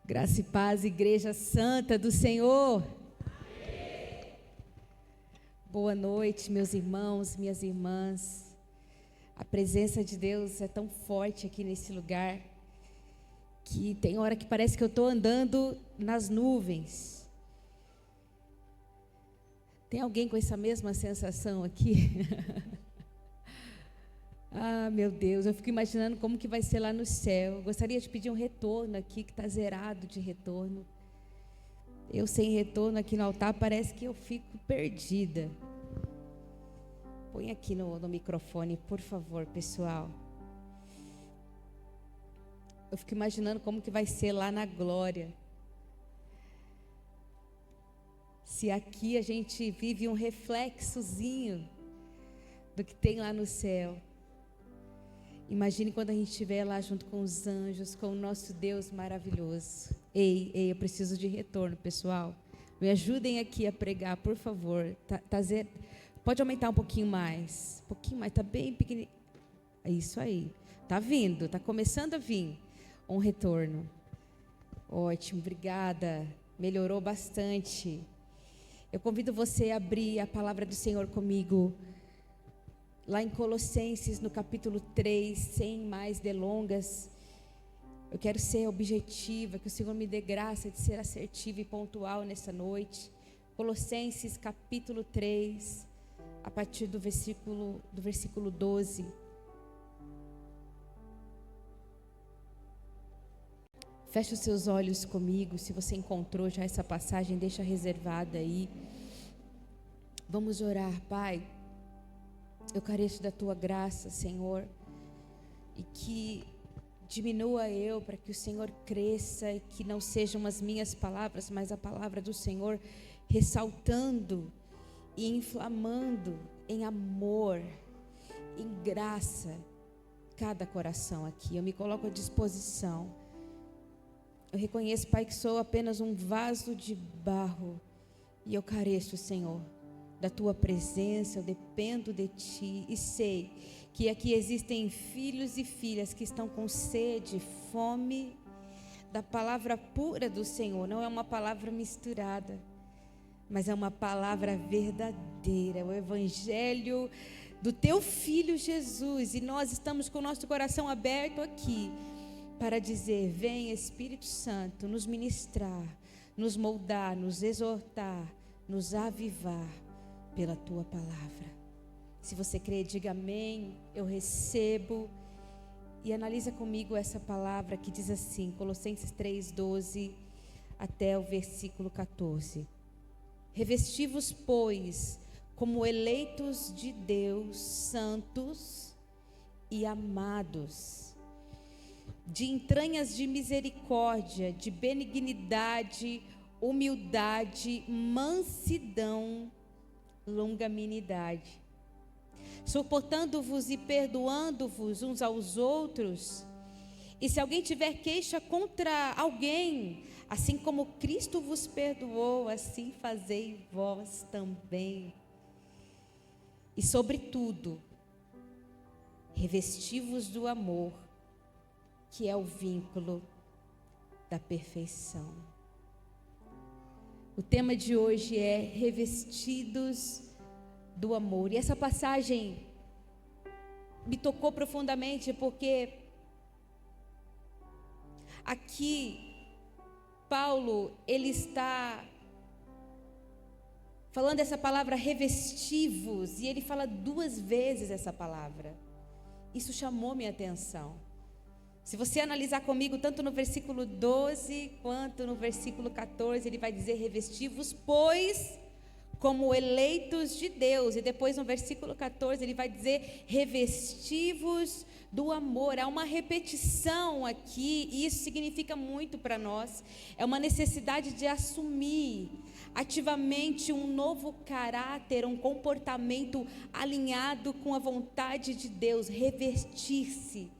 Graça e paz, Igreja Santa do Senhor. Amém. Boa noite, meus irmãos, minhas irmãs. A presença de Deus é tão forte aqui nesse lugar que tem hora que parece que eu estou andando nas nuvens. Tem alguém com essa mesma sensação aqui? Ah, meu Deus, eu fico imaginando como que vai ser lá no céu. Eu gostaria de pedir um retorno aqui, que está zerado de retorno. Eu sem retorno aqui no altar, parece que eu fico perdida. Põe aqui no microfone, por favor, pessoal. Eu fico imaginando como que vai ser lá na glória. Se aqui a gente vive um reflexozinho do que tem lá no céu. Imagine quando a gente estiver lá junto com os anjos, com o nosso Deus maravilhoso. Ei, eu preciso de retorno, pessoal. Me ajudem aqui a pregar, por favor. Pode aumentar um pouquinho mais. Um pouquinho mais, está bem pequenininho. É isso aí. Está vindo, está começando a vir um retorno. Ótimo, obrigada. Melhorou bastante. Eu convido você a abrir a palavra do Senhor comigo. Lá em Colossenses, no capítulo 3, sem mais delongas, eu quero ser objetiva, que o Senhor me dê graça de ser assertiva e pontual nessa noite. Colossenses, capítulo 3, a partir do versículo 12. Feche os seus olhos comigo, se você encontrou já essa passagem, deixa reservada aí. Vamos orar, Pai. Eu careço da Tua graça, Senhor, e que diminua eu para que o Senhor cresça e que não sejam as minhas palavras, mas a palavra do Senhor ressaltando e inflamando em amor, em graça, cada coração aqui. Eu me coloco à disposição. Eu reconheço, Pai, que sou apenas um vaso de barro e eu careço, Senhor, da Tua presença. Eu dependo de Ti e sei que aqui existem filhos e filhas que estão com sede, fome da palavra pura do Senhor. Não é uma palavra misturada, mas é uma palavra verdadeira, o Evangelho do Teu Filho Jesus. E nós estamos com o nosso coração aberto aqui para dizer: vem Espírito Santo nos ministrar, nos moldar, nos exortar, nos avivar pela Tua palavra. Se você crê, diga amém. Eu recebo. E analisa comigo essa palavra que diz assim, Colossenses 3:12 até o versículo 14. Revesti-vos, pois, como eleitos de Deus, santos e amados, de entranhas de misericórdia, de benignidade, humildade, mansidão, longanimidade, suportando-vos e perdoando-vos uns aos outros. E se alguém tiver queixa contra alguém, assim como Cristo vos perdoou, assim fazei vós também. E sobretudo, revesti-vos do amor, que é o vínculo da perfeição. O tema de hoje é revestidos do amor. E essa passagem me tocou profundamente, porque aqui Paulo, ele está falando essa palavra revestivos, e ele fala 2 vezes essa palavra. Isso chamou minha atenção. Se você analisar comigo, tanto no versículo 12 quanto no versículo 14, ele vai dizer: revesti-vos, pois, como eleitos de Deus. E depois no versículo 14 ele vai dizer: revesti-vos do amor. Há uma repetição aqui, e isso significa muito para nós. É uma necessidade de assumir ativamente um novo caráter, um comportamento alinhado com a vontade de Deus. Revestir-se.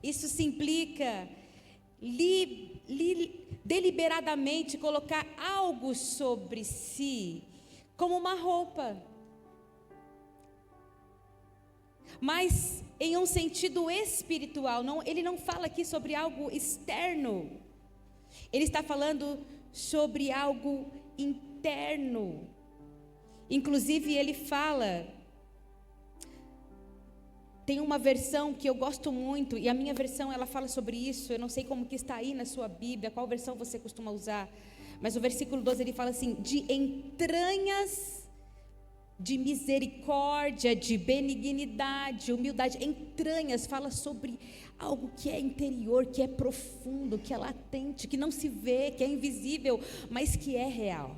Isso se implica deliberadamente colocar algo sobre si, como uma roupa, mas em um sentido espiritual. Ele não fala aqui sobre algo externo, Ele está falando sobre algo interno. Inclusive ele fala, tem uma versão que eu gosto muito, e a minha versão ela fala sobre isso, eu não sei como que está aí na sua Bíblia, qual versão você costuma usar, mas o versículo 12 ele fala assim, de entranhas de misericórdia, de benignidade, humildade, entranhas, fala sobre algo que é interior, que é profundo, que é latente, que não se vê, que é invisível, mas que é real.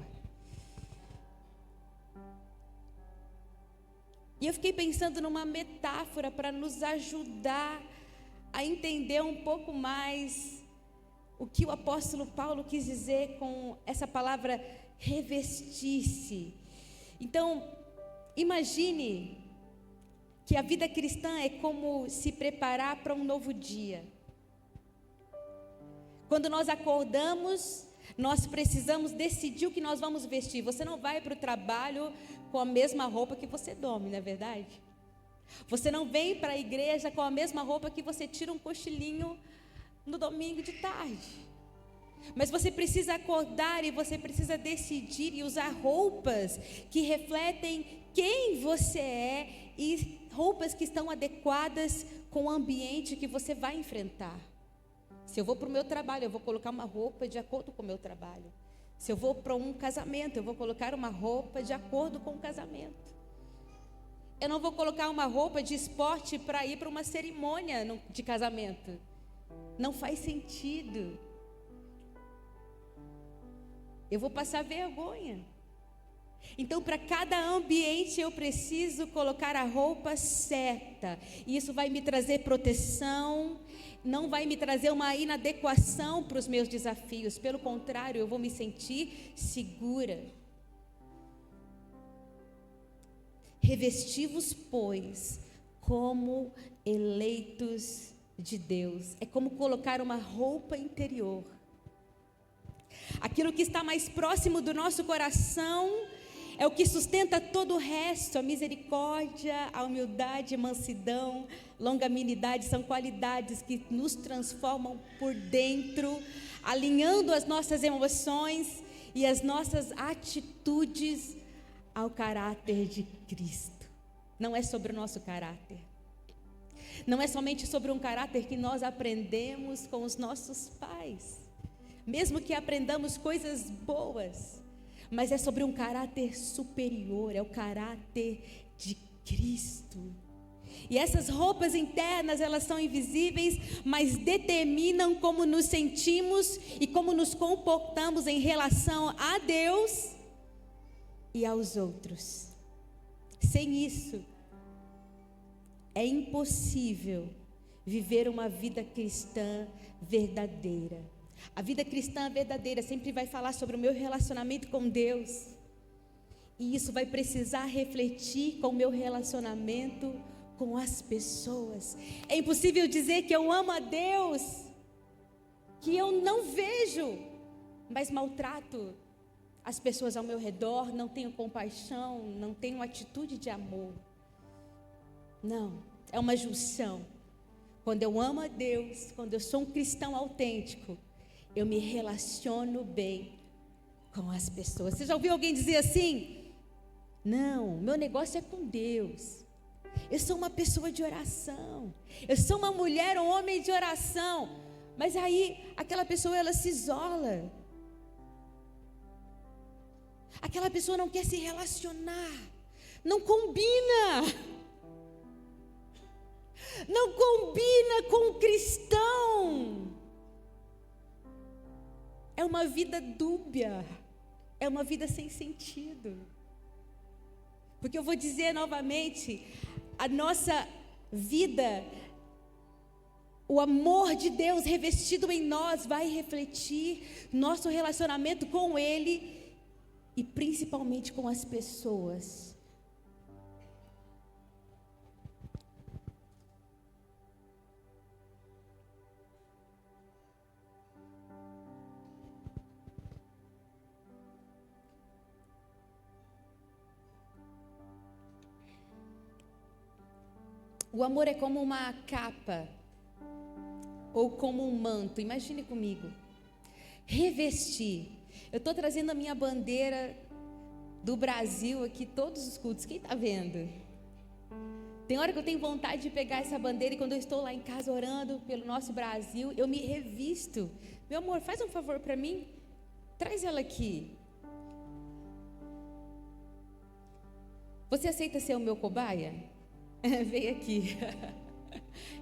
E eu fiquei pensando numa metáfora para nos ajudar a entender um pouco mais o que o apóstolo Paulo quis dizer com essa palavra revestir-se. Então, imagine que a vida cristã é como se preparar para um novo dia. Quando nós acordamos, nós precisamos decidir o que nós vamos vestir. Você não vai para o trabalho com a mesma roupa que você dorme, não é verdade? Você não vem para a igreja com a mesma roupa que você tira um cochilinho no domingo de tarde. Mas você precisa acordar e você precisa decidir e usar roupas que refletem quem você é e roupas que estão adequadas com o ambiente que você vai enfrentar. Se eu vou para o meu trabalho, eu vou colocar uma roupa de acordo com o meu trabalho. Se eu vou para um casamento, eu vou colocar uma roupa de acordo com o casamento. Eu não vou colocar uma roupa de esporte para ir para uma cerimônia de casamento. Não faz sentido. Eu vou passar vergonha. Então, para cada ambiente eu preciso colocar a roupa certa. E isso vai me trazer proteção, não vai me trazer uma inadequação para os meus desafios. Pelo contrário, eu vou me sentir segura. Revesti-vos, pois, como eleitos de Deus. É como colocar uma roupa interior. Aquilo que está mais próximo do nosso coração é o que sustenta todo o resto. A misericórdia, a humildade, a mansidão, longanimidade são qualidades que nos transformam por dentro, alinhando as nossas emoções e as nossas atitudes ao caráter de Cristo. Não é sobre o nosso caráter. Não é somente sobre um caráter que nós aprendemos com os nossos pais. Mesmo que aprendamos coisas boas, mas é sobre um caráter superior, é o caráter de Cristo. E essas roupas internas, elas são invisíveis, mas determinam como nos sentimos e como nos comportamos em relação a Deus e aos outros. Sem isso, é impossível viver uma vida cristã verdadeira. A vida cristã verdadeira sempre vai falar sobre o meu relacionamento com Deus. E isso vai precisar refletir com o meu relacionamento com as pessoas. É impossível dizer que eu amo a Deus, que eu não vejo, mas maltrato as pessoas ao meu redor, não tenho compaixão, não tenho atitude de amor. Não, é uma junção. Quando eu amo a Deus, quando eu sou um cristão autêntico, eu me relaciono bem com as pessoas. Você já ouviu alguém dizer assim? Não, meu negócio é com Deus. Eu sou uma pessoa de oração. Eu sou uma mulher, um homem de oração. Mas aí, aquela pessoa, ela se isola. Aquela pessoa não quer se relacionar. Não combina. Não combina com o cristão. É uma vida dúbia, é uma vida sem sentido. Porque eu vou dizer novamente, a nossa vida, o amor de Deus revestido em nós vai refletir nosso relacionamento com Ele e principalmente com as pessoas. O amor é como uma capa ou como um manto. Imagine comigo Revestir. Eu estou trazendo a minha bandeira do Brasil aqui, todos os cultos. Quem está vendo? Tem hora que eu tenho vontade de pegar essa bandeira e quando eu estou lá em casa orando pelo nosso Brasil, eu me revisto. Meu amor, faz um favor para mim. Traz ela aqui. Você aceita ser o meu cobaia? Vem aqui.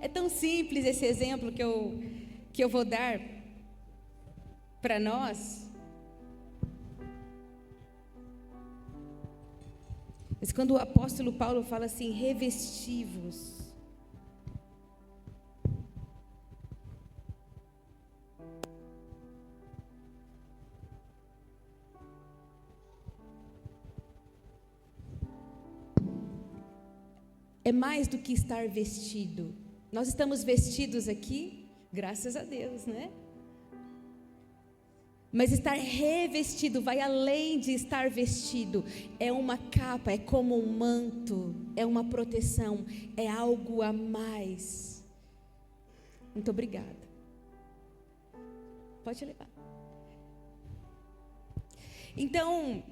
É tão simples esse exemplo que eu vou dar para nós. Mas quando o apóstolo Paulo fala assim, revesti-vos. É mais do que estar vestido. Nós estamos vestidos aqui, graças a Deus, né? Mas estar revestido vai além de estar vestido. É uma capa, é como um manto, é uma proteção, é algo a mais. Muito obrigada. Pode levar. Então,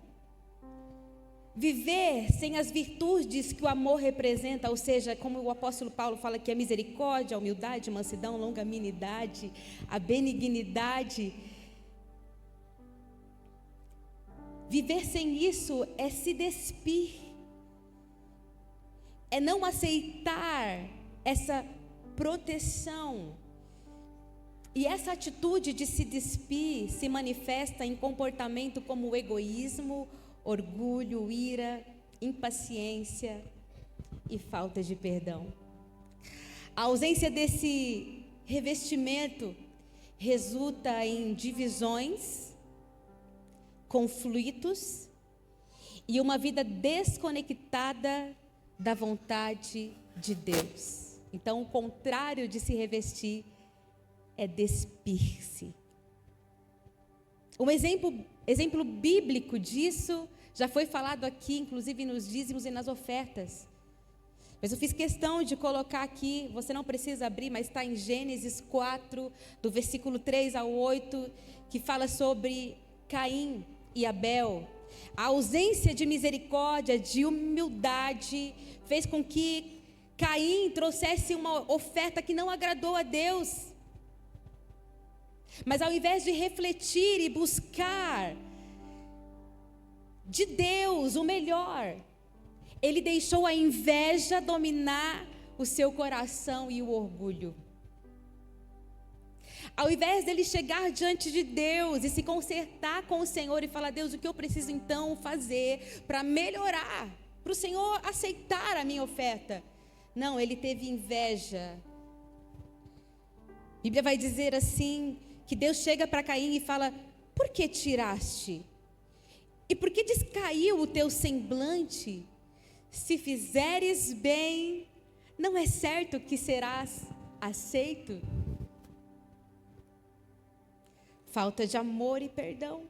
viver sem as virtudes que o amor representa, ou seja, como o apóstolo Paulo fala que a misericórdia, a humildade, a mansidão, a longanimidade, a benignidade. Viver sem isso é se despir, é não aceitar essa proteção. E essa atitude de se despir se manifesta em comportamento como egoísmo, orgulho, ira, impaciência e falta de perdão. A ausência desse revestimento resulta em divisões, conflitos e uma vida desconectada da vontade de Deus. Então, o contrário de se revestir é despir-se. Um exemplo bíblico disso já foi falado aqui, inclusive nos dízimos e nas ofertas. Mas eu fiz questão de colocar aqui, você não precisa abrir, mas está em Gênesis 4, do versículo 3 ao 8, que fala sobre Caim e Abel. A ausência de misericórdia, de humildade, fez com que Caim trouxesse uma oferta que não agradou a Deus. Mas ao invés de refletir e buscar de Deus o melhor, ele deixou a inveja dominar o seu coração e o orgulho. Ao invés dele chegar diante de Deus e se consertar com o Senhor e falar, Deus, o que eu preciso então fazer para melhorar, para o Senhor aceitar a minha oferta? Não, ele teve inveja. A Bíblia vai dizer assim, que Deus chega para Caim e fala, por que tiraste? E por que descaiu o teu semblante? Se fizeres bem, não é certo que serás aceito? Falta de amor e perdão.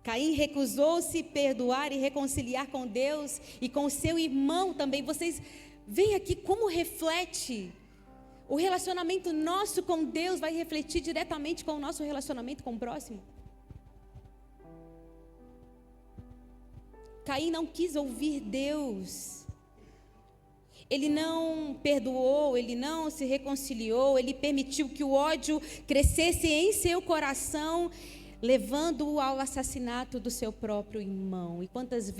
Caim recusou-se perdoar e reconciliar com Deus e com o seu irmão também. Vocês veem aqui como reflete. O relacionamento nosso com Deus vai refletir diretamente com o nosso relacionamento com o próximo. Caim não quis ouvir Deus. Ele não perdoou, ele não se reconciliou, ele permitiu que o ódio crescesse em seu coração, levando-o ao assassinato do seu próprio irmão. E quantas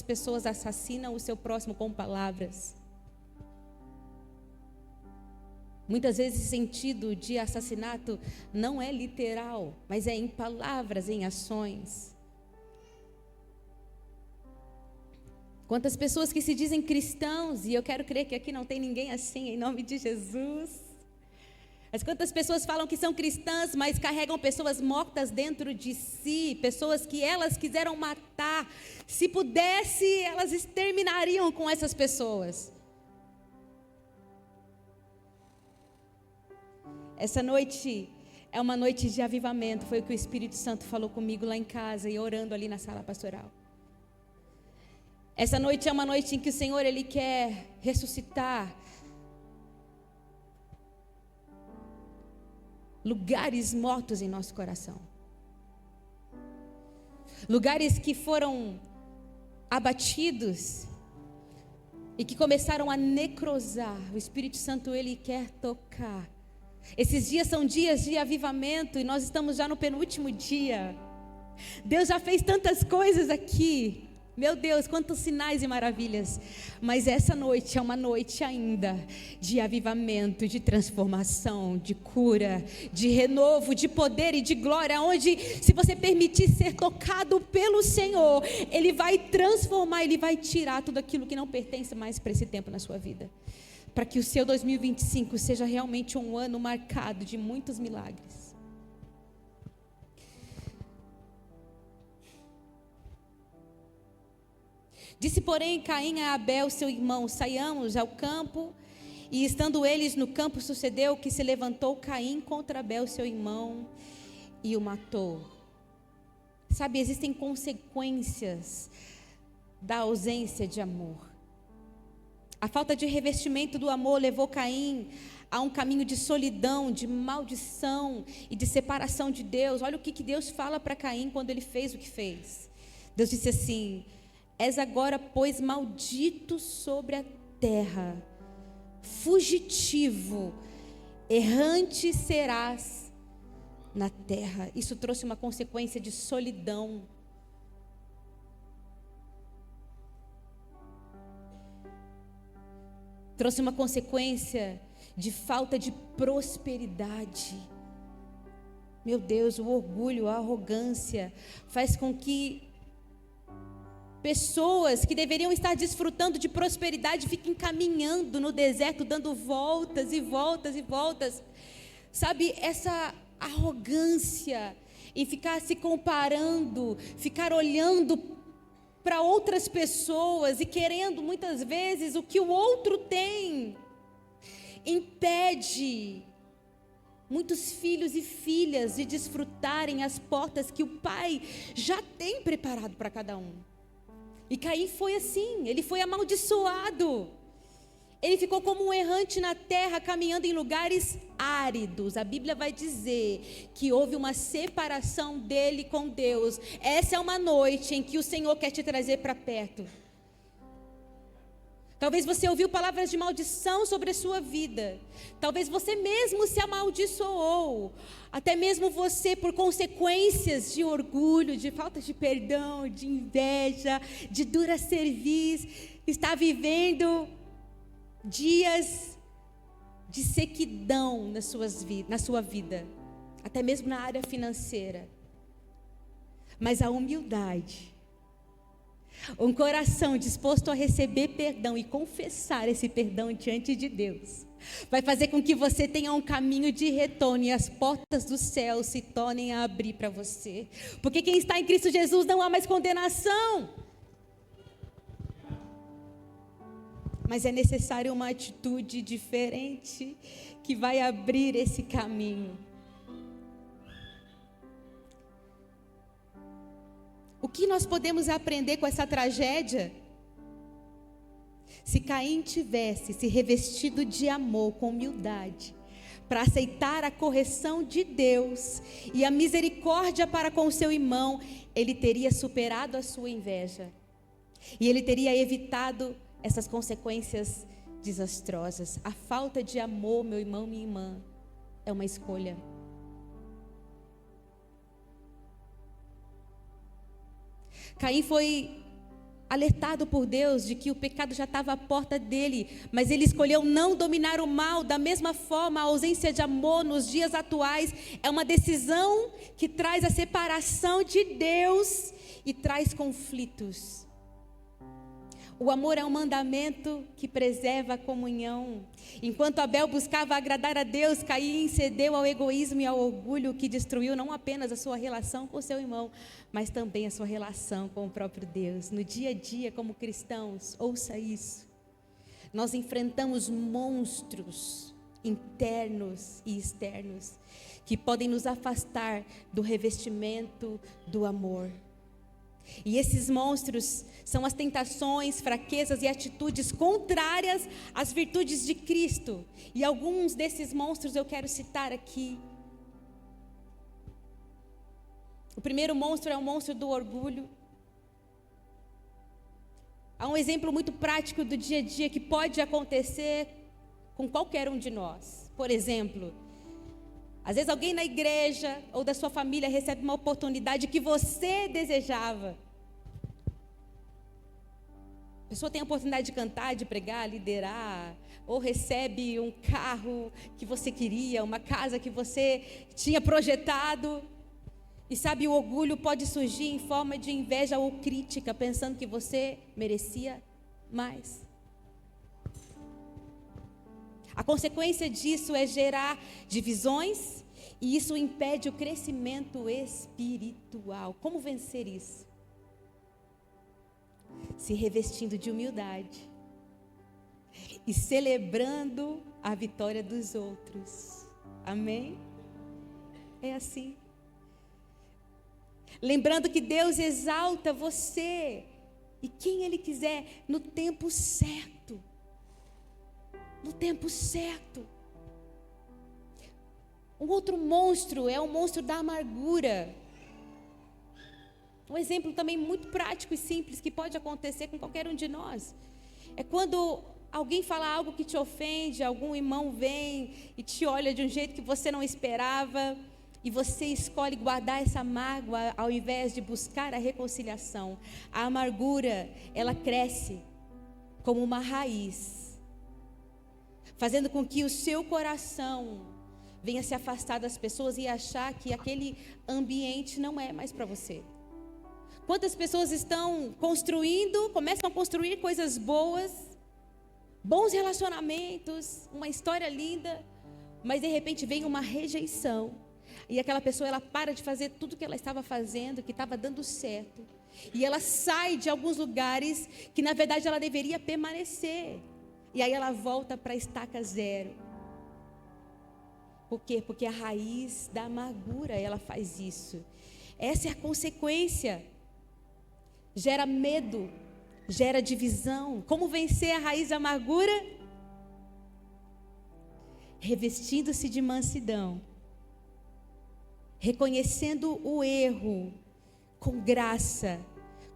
pessoas assassinam o seu próximo com palavras? Muitas vezes o sentido de assassinato não é literal, mas é em palavras, em ações. Quantas pessoas que se dizem cristãos, e eu quero crer que aqui não tem ninguém assim, em nome de Jesus. Mas quantas pessoas falam que são cristãs, mas carregam pessoas mortas dentro de si, pessoas que elas quiseram matar. Se pudesse, elas exterminariam com essas pessoas. Essa noite é uma noite de avivamento, foi o que o Espírito Santo falou comigo lá em casa e orando ali na sala pastoral. Essa noite é uma noite em que o Senhor, Ele quer ressuscitar lugares mortos em nosso coração. Lugares que foram abatidos e que começaram a necrosar. O Espírito Santo, Ele quer tocar. Esses dias são dias de avivamento e nós estamos já no penúltimo dia. Deus já fez tantas coisas aqui. Meu Deus, quantos sinais e maravilhas. Mas essa noite é uma noite ainda de avivamento, de transformação, de cura, de renovo, de poder e de glória, onde, se você permitir ser tocado pelo Senhor, Ele vai transformar, Ele vai tirar tudo aquilo que não pertence mais para esse tempo na sua vida, para que o seu 2025 seja realmente um ano marcado de muitos milagres. Disse, porém, Caim a Abel, seu irmão: saiamos ao campo. E estando eles no campo, sucedeu que se levantou Caim contra Abel, seu irmão, e o matou. Sabe, existem consequências da ausência de amor. A falta de revestimento do amor levou Caim a um caminho de solidão, de maldição e de separação de Deus. Olha o que Deus fala para Caim quando ele fez o que fez. Deus disse assim: és agora, pois, maldito sobre a terra, fugitivo, errante serás na terra. Isso trouxe uma consequência de solidão. Trouxe uma consequência de falta de prosperidade. Meu Deus, o orgulho, a arrogância faz com que pessoas que deveriam estar desfrutando de prosperidade fiquem caminhando no deserto, dando voltas e voltas e voltas. Sabe, essa arrogância em ficar se comparando, ficar olhando para outras pessoas e querendo muitas vezes o que o outro tem, impede muitos filhos e filhas de desfrutarem as portas que o Pai já tem preparado para cada um. E Caim foi assim, ele foi amaldiçoado. Ele ficou como um errante na terra, caminhando em lugares áridos. A Bíblia vai dizer que houve uma separação dele com Deus. Essa é uma noite em que o Senhor quer te trazer para perto. Talvez você ouviu palavras de maldição sobre a sua vida. Talvez você mesmo se amaldiçoou. Até mesmo você, por consequências de orgulho, de falta de perdão, de inveja, de dura cerviz, está vivendo dias de sequidão na sua vida. Até mesmo na área financeira. Mas a humildade, um coração disposto a receber perdão e confessar esse perdão diante de Deus, vai fazer com que você tenha um caminho de retorno e as portas do céu se tornem a abrir para você. Porque quem está em Cristo Jesus não há mais condenação. Mas é necessário uma atitude diferente que vai abrir esse caminho. O que nós podemos aprender com essa tragédia? Se Caim tivesse se revestido de amor, com humildade, para aceitar a correção de Deus e a misericórdia para com o seu irmão, ele teria superado a sua inveja. E ele teria evitado essas consequências desastrosas. A falta de amor, meu irmão, minha irmã, é uma escolha. Caim foi alertado por Deus de que o pecado já estava à porta dele, mas ele escolheu não dominar o mal. Da mesma forma, a ausência de amor nos dias atuais é uma decisão que traz a separação de Deus e traz conflitos. O amor é um mandamento que preserva a comunhão. Enquanto Abel buscava agradar a Deus, Caim cedeu ao egoísmo e ao orgulho, que destruiu não apenas a sua relação com seu irmão, mas também a sua relação com o próprio Deus. No dia a dia, como cristãos, ouça isso. Nós enfrentamos monstros internos e externos que podem nos afastar do revestimento do amor. E esses monstros são as tentações, fraquezas e atitudes contrárias às virtudes de Cristo. E alguns desses monstros eu quero citar aqui. O primeiro monstro é o monstro do orgulho. Há um exemplo muito prático do dia a dia que pode acontecer com qualquer um de nós. Por exemplo, às vezes alguém na igreja ou da sua família recebe uma oportunidade que você desejava. A pessoa tem a oportunidade de cantar, de pregar, liderar, ou recebe um carro que você queria, uma casa que você tinha projetado. E sabe, o orgulho pode surgir em forma de inveja ou crítica, pensando que você merecia mais. A consequência disso é gerar divisões e isso impede o crescimento espiritual. Como vencer isso? Se revestindo de humildade e celebrando a vitória dos outros. Amém? É assim. Lembrando que Deus exalta você e quem Ele quiser no tempo certo. No tempo certo. Um outro monstro é o monstro da amargura. Um exemplo também muito prático e simples que pode acontecer com qualquer um de nós. É quando alguém fala algo que te ofende, algum irmão vem e te olha de um jeito que você não esperava. E você escolhe guardar essa mágoa ao invés de buscar a reconciliação. A amargura, ela cresce como uma raiz, fazendo com que o seu coração venha se afastar das pessoas e achar que aquele ambiente não é mais para você. Quantas pessoas estão começam a construir coisas boas, bons relacionamentos, uma história linda, mas de repente vem uma rejeição. E aquela pessoa, ela para de fazer tudo que ela estava fazendo, que estava dando certo. E ela sai de alguns lugares que, na verdade, ela deveria permanecer. E aí ela volta para a estaca zero. Por quê? Porque a raiz da amargura, ela faz isso. Essa é a consequência. Gera medo, gera divisão. Como vencer a raiz da amargura? Revestindo-se de mansidão. Reconhecendo o erro com graça,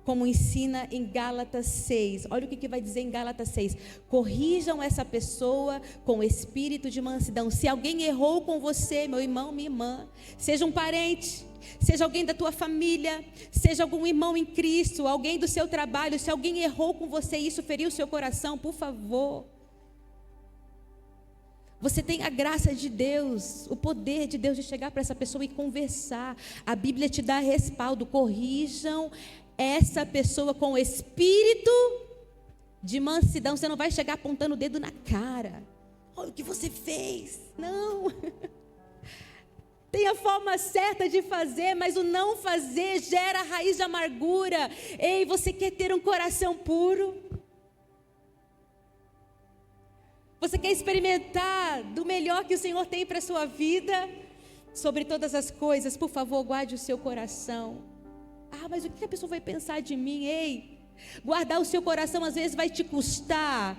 como ensina em Gálatas 6. Olha o que vai dizer em Gálatas 6. Corrijam essa pessoa com espírito de mansidão. Se alguém errou com você, meu irmão, minha irmã, seja um parente, seja alguém da tua família, seja algum irmão em Cristo, alguém do seu trabalho, se alguém errou com você e isso feriu o seu coração, por favor, você tem a graça de Deus, o poder de Deus de chegar para essa pessoa e conversar. A Bíblia te dá respaldo. Corrijam essa pessoa com espírito de mansidão. Você não vai chegar apontando o dedo na cara. Olha o que você fez. Não. Tem a forma certa de fazer, mas o não fazer gera raiz de amargura. Ei, você quer ter um coração puro? Você quer experimentar do melhor que o Senhor tem para a sua vida? Sobre todas as coisas, por favor, guarde o seu coração. Ah, mas o que a pessoa vai pensar de mim? Ei, guardar o seu coração às vezes vai te custar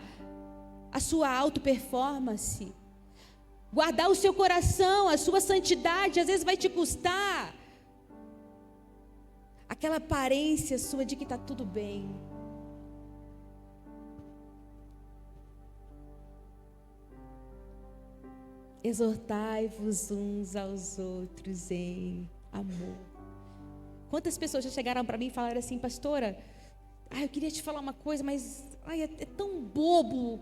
a sua auto-performance. Guardar o seu coração, a sua santidade, às vezes vai te custar aquela aparência sua de que está tudo bem. Exortai-vos uns aos outros em amor. Quantas pessoas já chegaram para mim e falaram assim: pastora, eu queria te falar uma coisa, mas é tão bobo.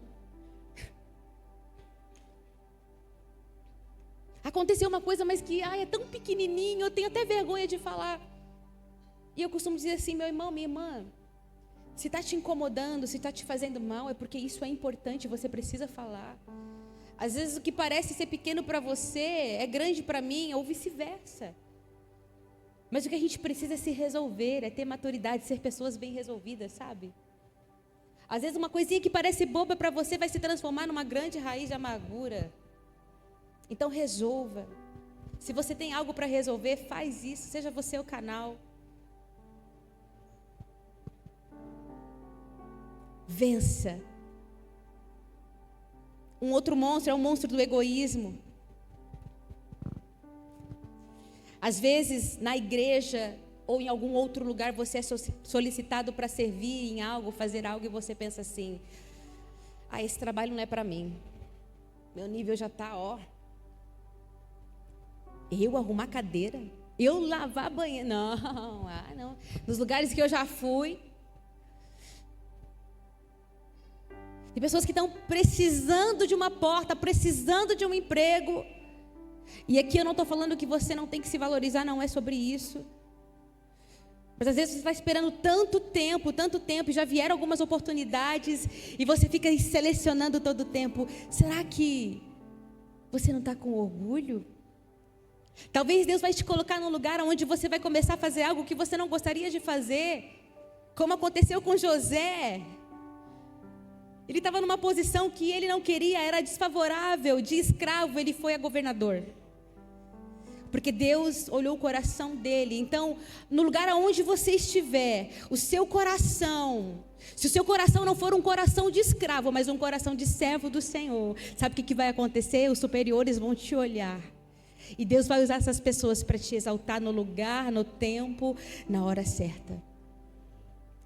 Aconteceu uma coisa, mas que é tão pequenininho, eu tenho até vergonha de falar. E eu costumo dizer assim: meu irmão, minha irmã, se está te incomodando, se está te fazendo mal, é porque isso é importante, você precisa falar. Às vezes o que parece ser pequeno para você é grande para mim, ou vice-versa. Mas o que a gente precisa é se resolver, é ter maturidade, ser pessoas bem resolvidas, sabe? Às vezes uma coisinha que parece boba para você vai se transformar numa grande raiz de amargura. Então resolva. Se você tem algo para resolver, faz isso, seja você o canal. Vença. Um outro monstro é o monstro do egoísmo. Às vezes, na igreja ou em algum outro lugar, você é solicitado para servir em algo, fazer algo, e você pensa assim: esse trabalho não é para mim. Meu nível já está, eu arrumar cadeira, eu lavar banheiro, não. Nos lugares que eu já fui, tem pessoas que estão precisando de uma porta, precisando de um emprego. E aqui eu não estou falando que você não tem que se valorizar, não é sobre isso. Mas às vezes você está esperando tanto tempo, e já vieram algumas oportunidades, e você fica selecionando todo o tempo. Será que você não está com orgulho? Talvez Deus vai te colocar num lugar onde você vai começar a fazer algo que você não gostaria de fazer, como aconteceu com José. Ele estava numa posição que ele não queria, era desfavorável, de escravo, ele foi a governador. Porque Deus olhou o coração dele. Então, no lugar aonde você estiver, o seu coração, se o seu coração não for um coração de escravo, mas um coração de servo do Senhor, sabe o que vai acontecer? Os superiores vão te olhar. E Deus vai usar essas pessoas para te exaltar no lugar, no tempo, na hora certa.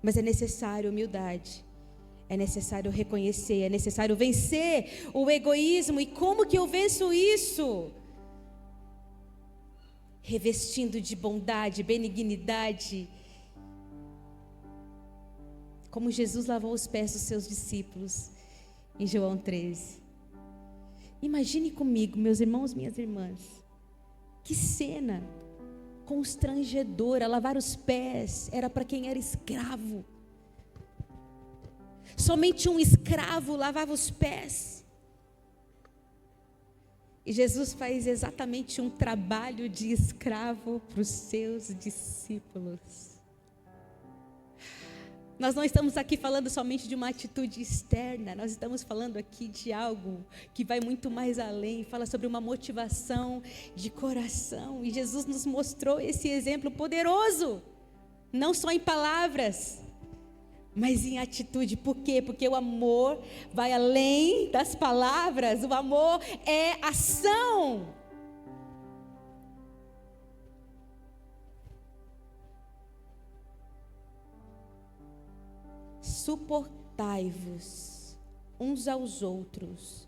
Mas é necessário humildade. É necessário reconhecer, é necessário vencer o egoísmo. E como que eu venço isso? Revestindo de bondade, benignidade, como Jesus lavou os pés dos seus discípulos em João 13. Imagine comigo, meus irmãos, minhas irmãs, que cena constrangedora. Lavar os pés era para quem era escravo. Somente um escravo lavava os pés. E Jesus faz exatamente um trabalho de escravo para os seus discípulos. Nós não estamos aqui falando somente de uma atitude externa, nós estamos falando aqui de algo que vai muito mais além, fala sobre uma motivação de coração. E Jesus nos mostrou esse exemplo poderoso, não só em palavras, mas em atitude. Por quê? Porque o amor vai além das palavras. O amor é ação. Suportai-vos uns aos outros,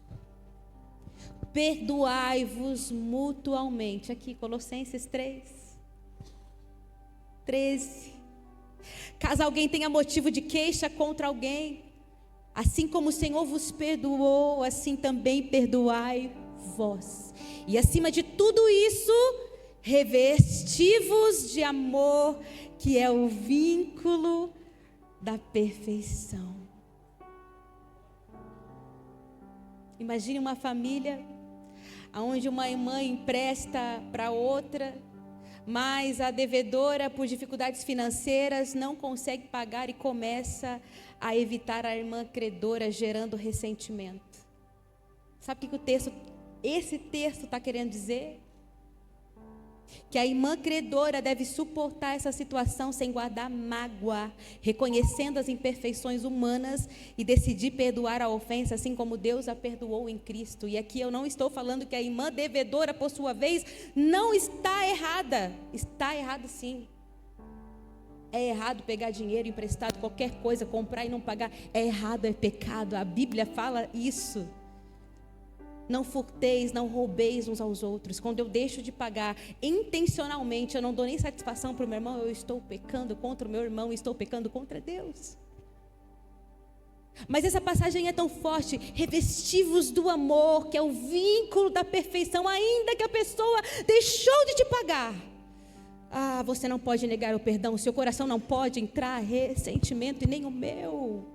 perdoai-vos mutualmente. Aqui, Colossenses 3:13. Caso alguém tenha motivo de queixa contra alguém, assim como o Senhor vos perdoou, assim também perdoai vós. E acima de tudo isso, revesti-vos de amor, que é o vínculo da perfeição. Imagine uma família onde uma irmã empresta para outra, mas a devedora, por dificuldades financeiras, não consegue pagar e começa a evitar a irmã credora, gerando ressentimento. Sabe o que esse texto está querendo dizer? Que a irmã credora deve suportar essa situação sem guardar mágoa, reconhecendo as imperfeições humanas e decidir perdoar a ofensa, assim como Deus a perdoou em Cristo. E aqui eu não estou falando que a irmã devedora, por sua vez, não está errada. Está errado sim. É errado pegar dinheiro emprestado, qualquer coisa, comprar e não pagar. É errado, é pecado. A Bíblia fala isso. Não furteis, não roubeis uns aos outros. Quando eu deixo de pagar intencionalmente, eu não dou nem satisfação para o meu irmão, eu estou pecando contra o meu irmão, estou pecando contra Deus. Mas essa passagem é tão forte. Revesti-vos do amor, que é o vínculo da perfeição, ainda que a pessoa deixou de te pagar. Você não pode negar o perdão, o seu coração não pode entrar ressentimento e nem o meu.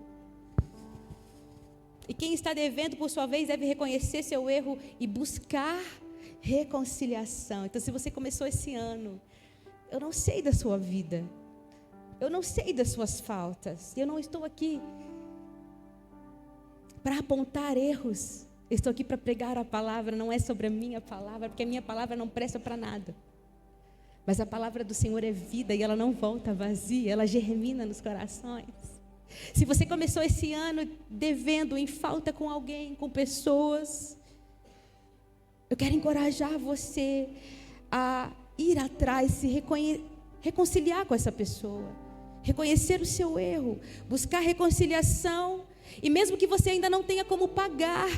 E quem está devendo, por sua vez, deve reconhecer seu erro e buscar reconciliação. Então, se você começou esse ano, eu não sei da sua vida, eu não sei das suas faltas, eu não estou aqui para apontar erros, eu estou aqui para pregar a palavra. Não é sobre a minha palavra, porque a minha palavra não presta para nada. Mas a palavra do Senhor é vida e ela não volta vazia, ela germina nos corações. Se você começou esse ano devendo, em falta com alguém, com pessoas, eu quero encorajar você a ir atrás, reconciliar com essa pessoa, reconhecer o seu erro, buscar reconciliação, e mesmo que você ainda não tenha como pagar,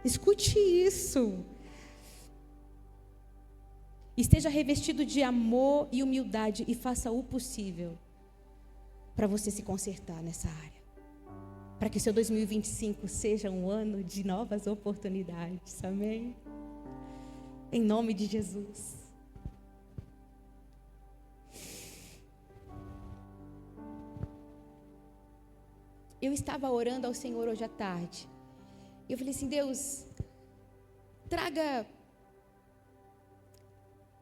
escute isso. Esteja revestido de amor e humildade e faça o possível para você se consertar nessa área. Para que o seu 2025 seja um ano de novas oportunidades. Amém? Em nome de Jesus. Eu estava orando ao Senhor hoje à tarde. Eu falei assim: Deus, traga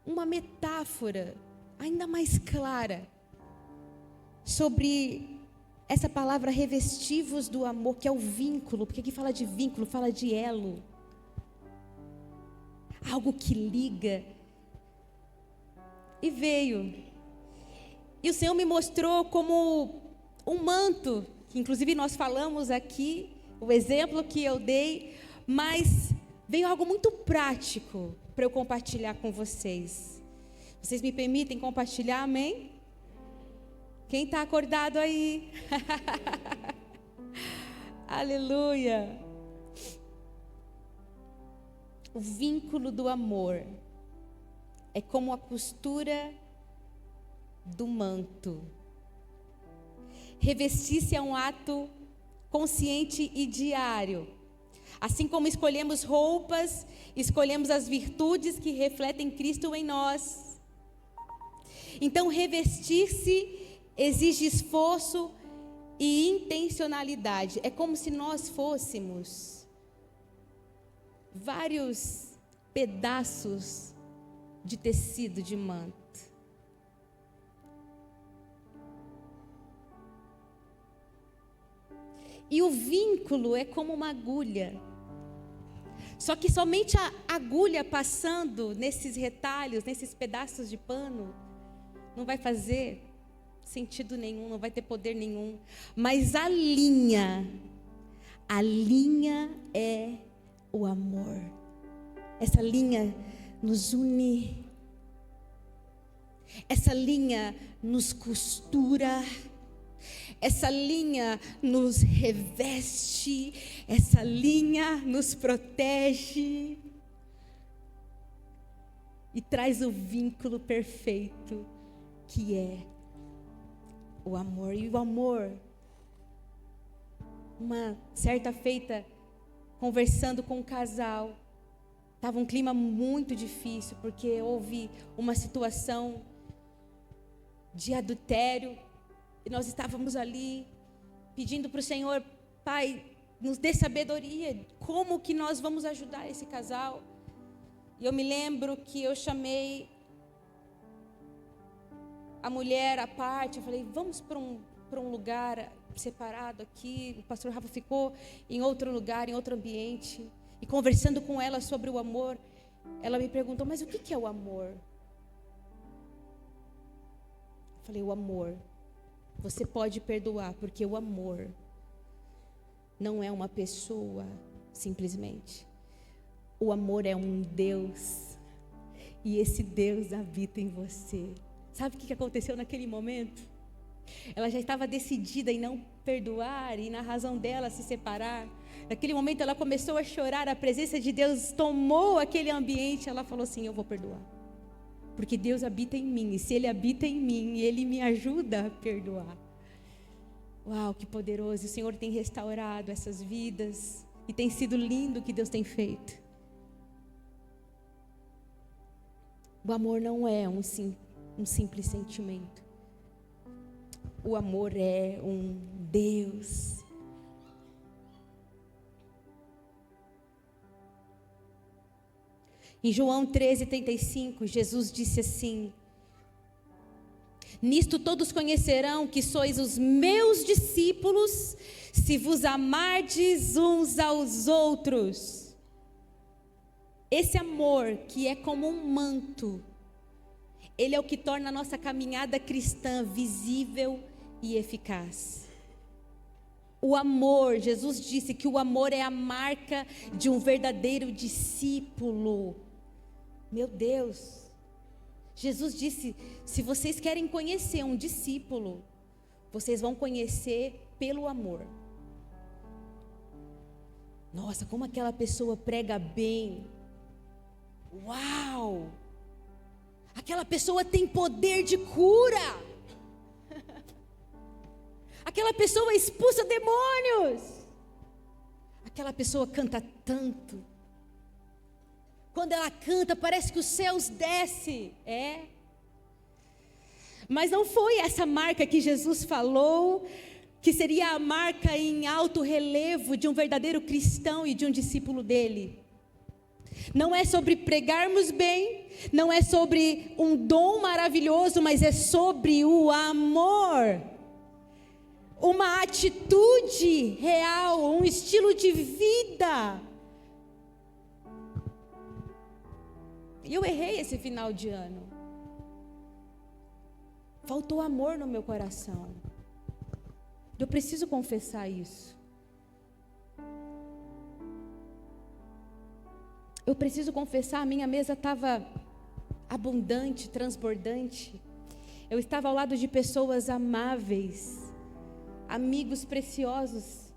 uma metáfora ainda mais clara sobre essa palavra revestivos do amor, que é o vínculo, porque aqui fala de vínculo, fala de elo, algo que liga. E veio, e o Senhor me mostrou como um manto, que inclusive nós falamos aqui, o exemplo que eu dei, mas veio algo muito prático para eu compartilhar com vocês. Vocês me permitem compartilhar, amém? Quem está acordado aí? Aleluia! O vínculo do amor é como a costura do manto. Revestir-se é um ato consciente e diário. Assim como escolhemos roupas, escolhemos as virtudes que refletem Cristo em nós. Então, revestir-se exige esforço e intencionalidade. É como se nós fôssemos vários pedaços de tecido de manto. E o vínculo é como uma agulha. Só que somente a agulha passando nesses retalhos, nesses pedaços de pano, não vai fazer sentido nenhum, não vai ter poder nenhum. Mas a linha é o amor. Essa linha nos une. Essa linha nos costura. Essa linha nos reveste, essa linha nos protege e traz o vínculo perfeito, que é o amor. E o amor, uma certa feita, conversando com um casal, estava um clima muito difícil, porque houve uma situação de adultério. E nós estávamos ali pedindo para o Senhor: Pai, nos dê sabedoria, como que nós vamos ajudar esse casal? E eu me lembro que eu chamei a mulher à parte, eu falei: vamos para um lugar separado aqui. O pastor Rafa ficou em outro lugar, em outro ambiente, e conversando com ela sobre o amor, ela me perguntou: mas o que é o amor? Eu falei: o amor, você pode perdoar, porque o amor não é uma pessoa simplesmente. O amor é um Deus, e esse Deus habita em você. Sabe o que aconteceu naquele momento? Ela já estava decidida em não perdoar e na razão dela se separar. Naquele momento ela começou a chorar, a presença de Deus tomou aquele ambiente. Ela falou assim: eu vou perdoar, porque Deus habita em mim, e se Ele habita em mim, Ele me ajuda a perdoar. Uau, que poderoso! O Senhor tem restaurado essas vidas, e tem sido lindo o que Deus tem feito. O amor não é um simples sentimento. O amor é um Deus. Em João 13:35, Jesus disse assim: nisto todos conhecerão que sois os meus discípulos, se vos amardes uns aos outros. Esse amor que é como um manto, ele é o que torna a nossa caminhada cristã visível e eficaz. O amor, Jesus disse que o amor é a marca de um verdadeiro discípulo. Meu Deus! Jesus disse: se vocês querem conhecer um discípulo, vocês vão conhecer pelo amor. Nossa, como aquela pessoa prega bem. Uau! Aquela pessoa tem poder de cura. Aquela pessoa expulsa demônios. Aquela pessoa canta tanto. Quando ela canta, parece que os céus descem. Mas não foi essa marca que Jesus falou, que seria a marca em alto relevo de um verdadeiro cristão e de um discípulo dele. Não é sobre pregarmos bem, não é sobre um dom maravilhoso, mas é sobre o amor. Uma atitude real, um estilo de vida. E eu errei esse final de ano. Faltou amor no meu coração. Eu preciso confessar isso. Eu preciso confessar, a minha mesa estava abundante, transbordante. Eu estava ao lado de pessoas amáveis, amigos preciosos,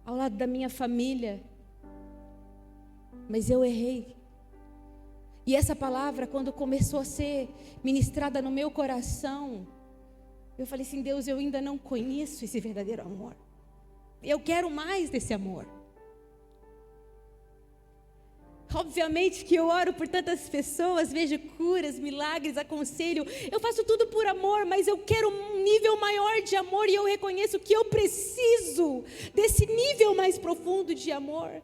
ao lado da minha família. Mas eu errei. E essa palavra, quando começou a ser ministrada no meu coração, eu falei assim: Deus, eu ainda não conheço esse verdadeiro amor. Eu quero mais desse amor. Obviamente que eu oro por tantas pessoas, vejo curas, milagres, aconselho. Eu faço tudo por amor, mas eu quero um nível maior de amor. E eu reconheço que eu preciso desse nível mais profundo de amor.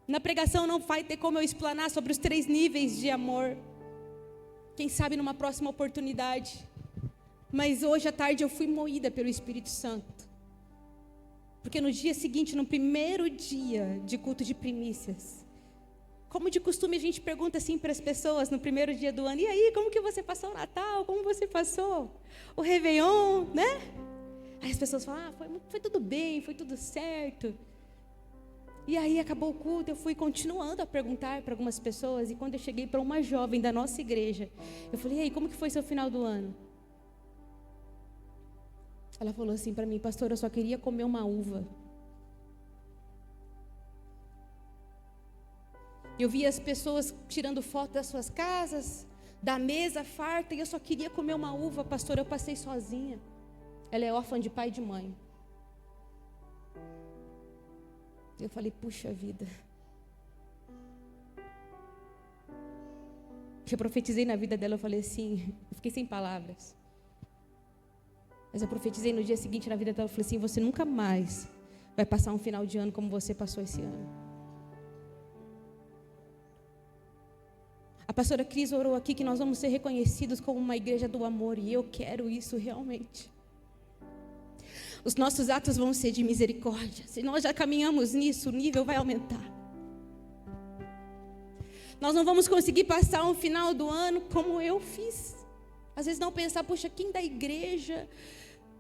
Na pregação não vai ter como eu explanar sobre os 3 níveis de amor. Quem sabe numa próxima oportunidade. Mas hoje à tarde eu fui moída pelo Espírito Santo. Porque no dia seguinte, no primeiro dia de culto de primícias, como de costume a gente pergunta assim para as pessoas no primeiro dia do ano: e aí, como que você passou o Natal? Como você passou o Réveillon, né? Aí as pessoas falam: foi tudo bem, foi tudo certo. E aí acabou o culto, eu fui continuando a perguntar para algumas pessoas. E quando eu cheguei para uma jovem da nossa igreja, eu falei: e aí, como que foi seu final do ano? Ela falou assim para mim: pastor, eu só queria comer uma uva. Eu via as pessoas tirando foto das suas casas, da mesa farta, e eu só queria comer uma uva, pastor, eu passei sozinha. Ela é órfã de pai e de mãe. Eu falei: puxa vida. Eu profetizei na vida dela, eu falei assim, eu fiquei sem palavras. Mas eu profetizei no dia seguinte na vida dela, eu falei assim: você nunca mais vai passar um final de ano como você passou esse ano. A pastora Cris orou aqui que nós vamos ser reconhecidos como uma igreja do amor, e eu quero isso realmente. Os nossos atos vão ser de misericórdia. Se nós já caminhamos nisso, o nível vai aumentar. Nós não vamos conseguir passar um final do ano como eu fiz. Às vezes não pensar: puxa, quem da igreja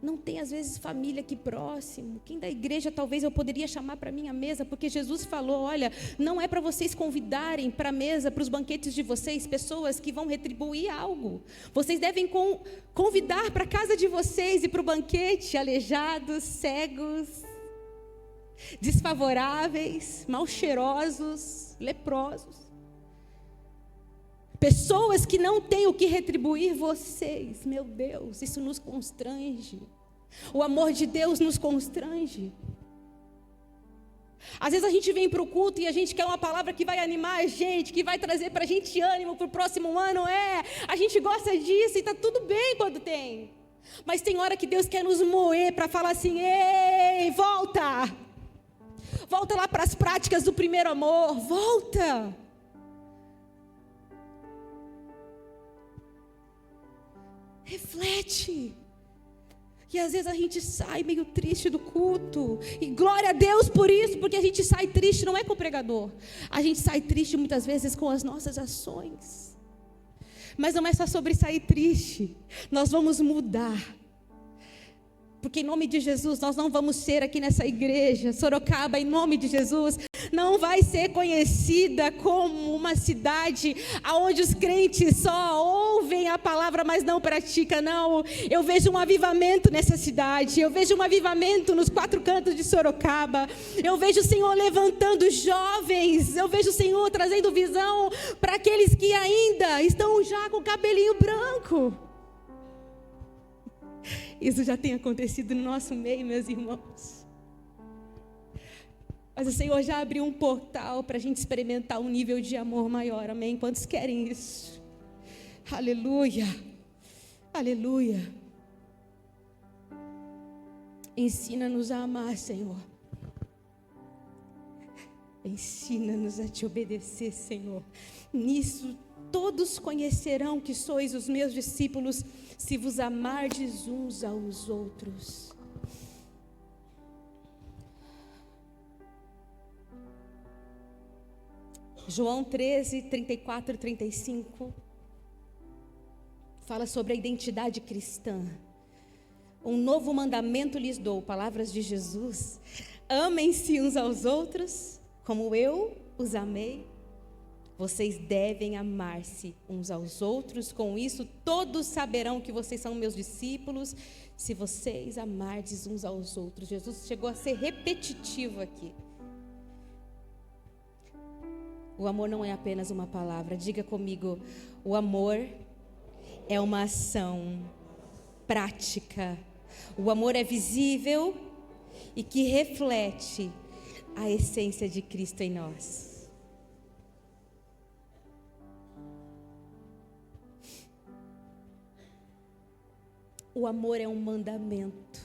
não tem às vezes família aqui próximo? Quem da igreja talvez eu poderia chamar para a minha mesa? Porque Jesus falou: olha, não é para vocês convidarem para a mesa, para os banquetes de vocês, pessoas que vão retribuir algo. Vocês devem convidar para a casa de vocês e para o banquete aleijados, cegos, desfavoráveis, mal cheirosos, leprosos. Pessoas que não têm o que retribuir vocês. Meu Deus, isso nos constrange. O amor de Deus nos constrange. Às vezes a gente vem para o culto e a gente quer uma palavra que vai animar a gente, que vai trazer para a gente ânimo para o próximo ano. A gente gosta disso e está tudo bem quando tem. Mas tem hora que Deus quer nos moer para falar assim: ei, volta. Volta lá para as práticas do primeiro amor, volta. Reflete. E às vezes a gente sai meio triste do culto. E glória a Deus por isso, porque a gente sai triste não é com o pregador. A gente sai triste muitas vezes com as nossas ações. Mas não é só sobre sair triste. Nós vamos mudar. Porque em nome de Jesus nós não vamos ser aqui nessa igreja, Sorocaba, em nome de Jesus, não vai ser conhecida como uma cidade onde os crentes só ouvem a palavra, mas não praticam, não. Eu vejo um avivamento nessa cidade, eu vejo um avivamento nos 4 cantos de Sorocaba, eu vejo o Senhor levantando jovens, eu vejo o Senhor trazendo visão para aqueles que ainda estão já com o cabelinho branco. Isso já tem acontecido no nosso meio, meus irmãos. Mas o Senhor já abriu um portal para a gente experimentar um nível de amor maior, amém? Quantos querem isso? Aleluia, aleluia. Ensina-nos a amar, Senhor. Ensina-nos a te obedecer, Senhor. Nisso todos conhecerão que sois os meus discípulos, se vos amardes uns aos outros. João 13, 34 e 35 fala sobre a identidade cristã. Um novo mandamento lhes dou, palavras de Jesus: amem-se uns aos outros, como eu os amei. Vocês devem amar-se uns aos outros, com isso todos saberão que vocês são meus discípulos, se vocês amardes uns aos outros. Jesus chegou a ser repetitivo aqui. O amor não é apenas uma palavra, diga comigo: o amor é uma ação prática. O amor é visível e que reflete a essência de Cristo em nós. O amor é um mandamento.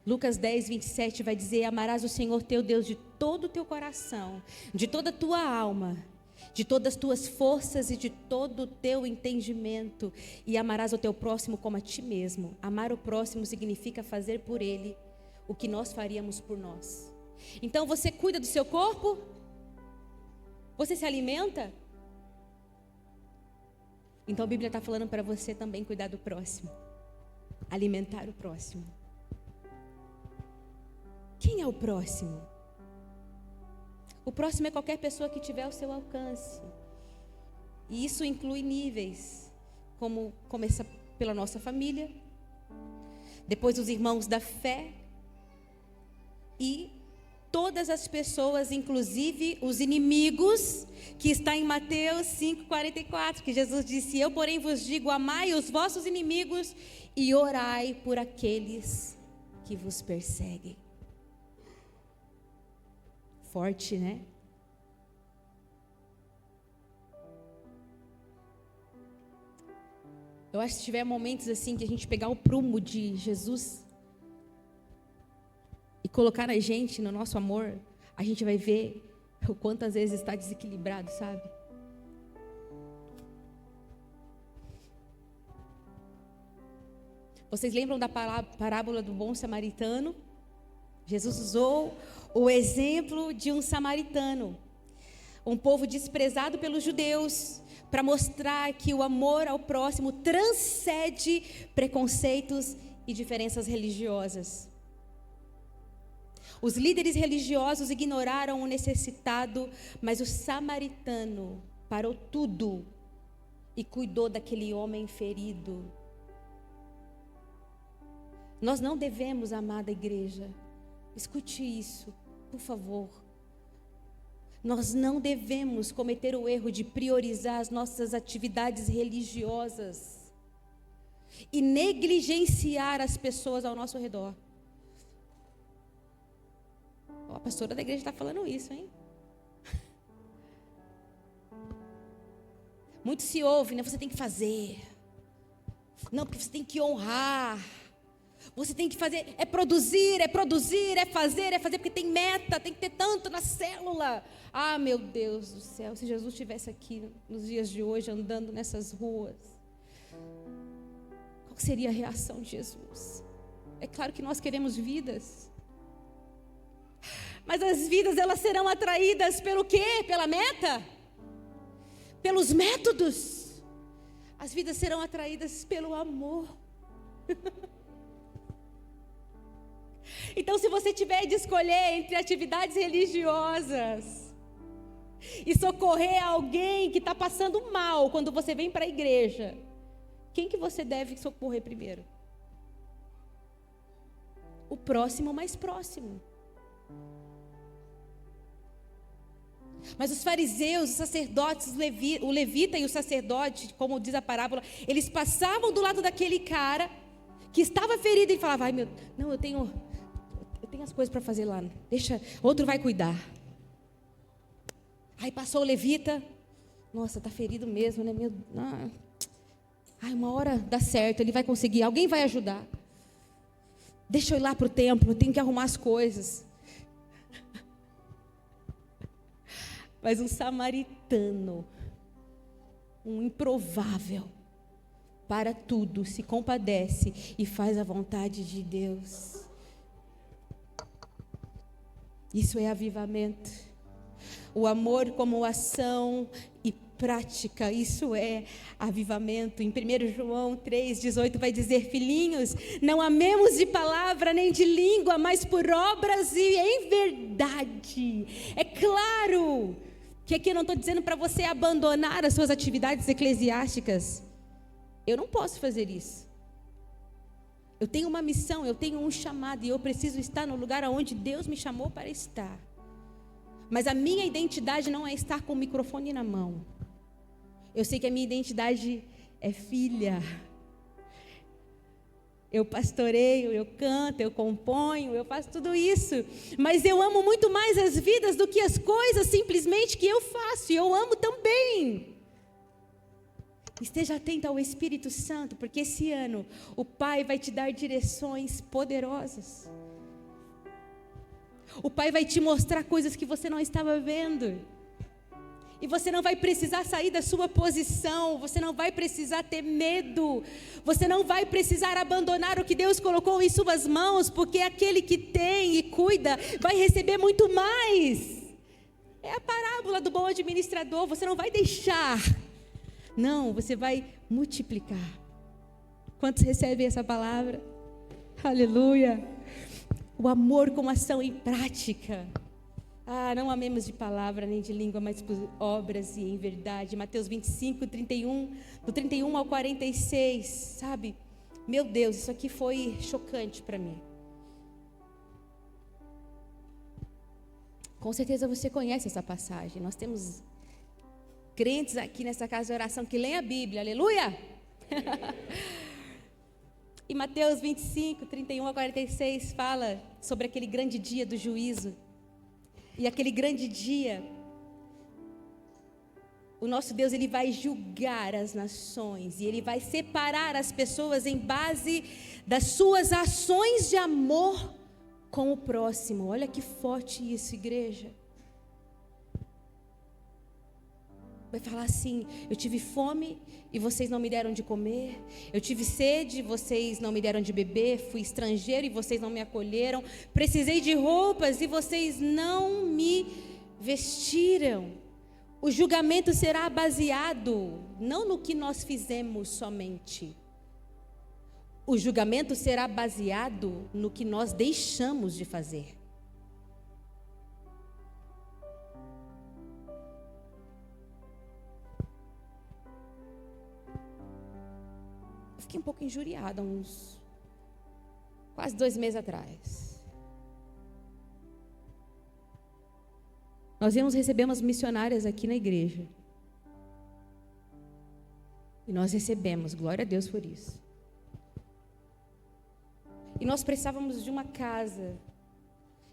Lucas 10, 27 vai dizer: amarás o Senhor teu Deus de todo o teu coração, de toda a tua alma, de todas as tuas forças e de todo o teu entendimento, e amarás o teu próximo como a ti mesmo. Amar o próximo significa fazer por ele o que nós faríamos por nós. Então você cuida do seu corpo? Você se alimenta? Então a Bíblia está falando para você também cuidar do próximo, alimentar o próximo. Quem é o próximo? O próximo é qualquer pessoa que tiver ao seu alcance. E isso inclui níveis, como começa pela nossa família, depois os irmãos da fé e todas as pessoas, inclusive os inimigos, que está em Mateus 5,44, que Jesus disse: eu, porém, vos digo, amai os vossos inimigos e orai por aqueles que vos perseguem. Forte, né? Eu acho que se tiver momentos assim, que a gente pegar o prumo de Jesus e colocar na gente, no nosso amor, a gente vai ver o quanto às vezes está desequilibrado, sabe? Vocês lembram da parábola do bom samaritano? Jesus usou o exemplo de um samaritano, um povo desprezado pelos judeus, para mostrar que o amor ao próximo transcende preconceitos e diferenças religiosas. Os líderes religiosos ignoraram o necessitado, mas o samaritano parou tudo e cuidou daquele homem ferido. Nós não devemos, amada igreja, escute isso, por favor. Nós não devemos cometer o erro de priorizar as nossas atividades religiosas e negligenciar as pessoas ao nosso redor. A pastora da igreja está falando isso, hein? Muito se ouve, né? Você tem que fazer. Não, porque você tem que honrar. Você tem que fazer, é produzir, é fazer, porque tem meta, tem que ter tanto na célula. Ah, meu Deus do céu, se Jesus estivesse aqui nos dias de hoje, andando nessas ruas, qual seria a reação de Jesus? É claro que nós queremos vidas, mas as vidas, elas serão atraídas pelo quê? Pela meta? Pelos métodos? As vidas serão atraídas pelo amor. Então, se você tiver de escolher entre atividades religiosas e socorrer alguém que está passando mal quando você vem para a igreja, quem que você deve socorrer primeiro? O próximo mais próximo. Mas os fariseus, os sacerdotes, o levita e o sacerdote, como diz a parábola, eles passavam do lado daquele cara que estava ferido e falava: ai meu, não, eu tenho as coisas para fazer lá, deixa, outro vai cuidar. Aí passou o levita, nossa, está ferido mesmo, né? Uma hora dá certo, ele vai conseguir, alguém vai ajudar. Deixa eu ir lá para o templo, eu tenho que arrumar as coisas. Mas um samaritano, um improvável, para tudo, se compadece e faz a vontade de Deus. Isso é avivamento. O amor como ação e prática, isso é avivamento. Em 1 João 3,18 vai dizer: filhinhos, não amemos de palavra nem de língua, mas por obras e em verdade. É claro que aqui eu não estou dizendo para você abandonar as suas atividades eclesiásticas. Eu não posso fazer isso. Eu tenho uma missão, eu tenho um chamado e eu preciso estar no lugar onde Deus me chamou para estar. Mas a minha identidade não é estar com o microfone na mão. Eu sei que a minha identidade é filha. Eu pastoreio, eu canto, eu componho, eu faço tudo isso. Mas eu amo muito mais as vidas do que as coisas simplesmente que eu faço. E eu amo também. Esteja atento ao Espírito Santo, porque esse ano o Pai vai te dar direções poderosas. O Pai vai te mostrar coisas que você não estava vendo. E você não vai precisar sair da sua posição, você não vai precisar ter medo, você não vai precisar abandonar o que Deus colocou em suas mãos, porque aquele que tem e cuida vai receber muito mais. É a parábola do bom administrador, você não vai deixar. Não, você vai multiplicar. Quantos recebem essa palavra? Aleluia. O amor com ação em prática. Não amemos de palavra nem de língua, mas por obras e em verdade. Mateus 25, 31, do 31 ao 46, sabe? Meu Deus, isso aqui foi chocante para mim. Com certeza você conhece essa passagem. Nós temos crentes aqui nessa casa de oração que leem a Bíblia, aleluia! E Mateus 25, 31 a 46 fala sobre aquele grande dia do juízo. E aquele grande dia, o nosso Deus, Ele vai julgar as nações. E Ele vai separar as pessoas em base das suas ações de amor com o próximo. Olha que forte isso, igreja. Vai falar assim: eu tive fome e vocês não me deram de comer. Eu tive sede e vocês não me deram de beber. Fui estrangeiro e vocês não me acolheram. Precisei de roupas e vocês não me vestiram. O julgamento será baseado não no que nós fizemos somente. O julgamento será baseado no que nós deixamos de fazer. Fiquei um pouco injuriada uns quase 2 meses atrás. Nós íamos receber umas missionárias aqui na igreja. E nós recebemos, glória a Deus por isso. E nós precisávamos de uma casa.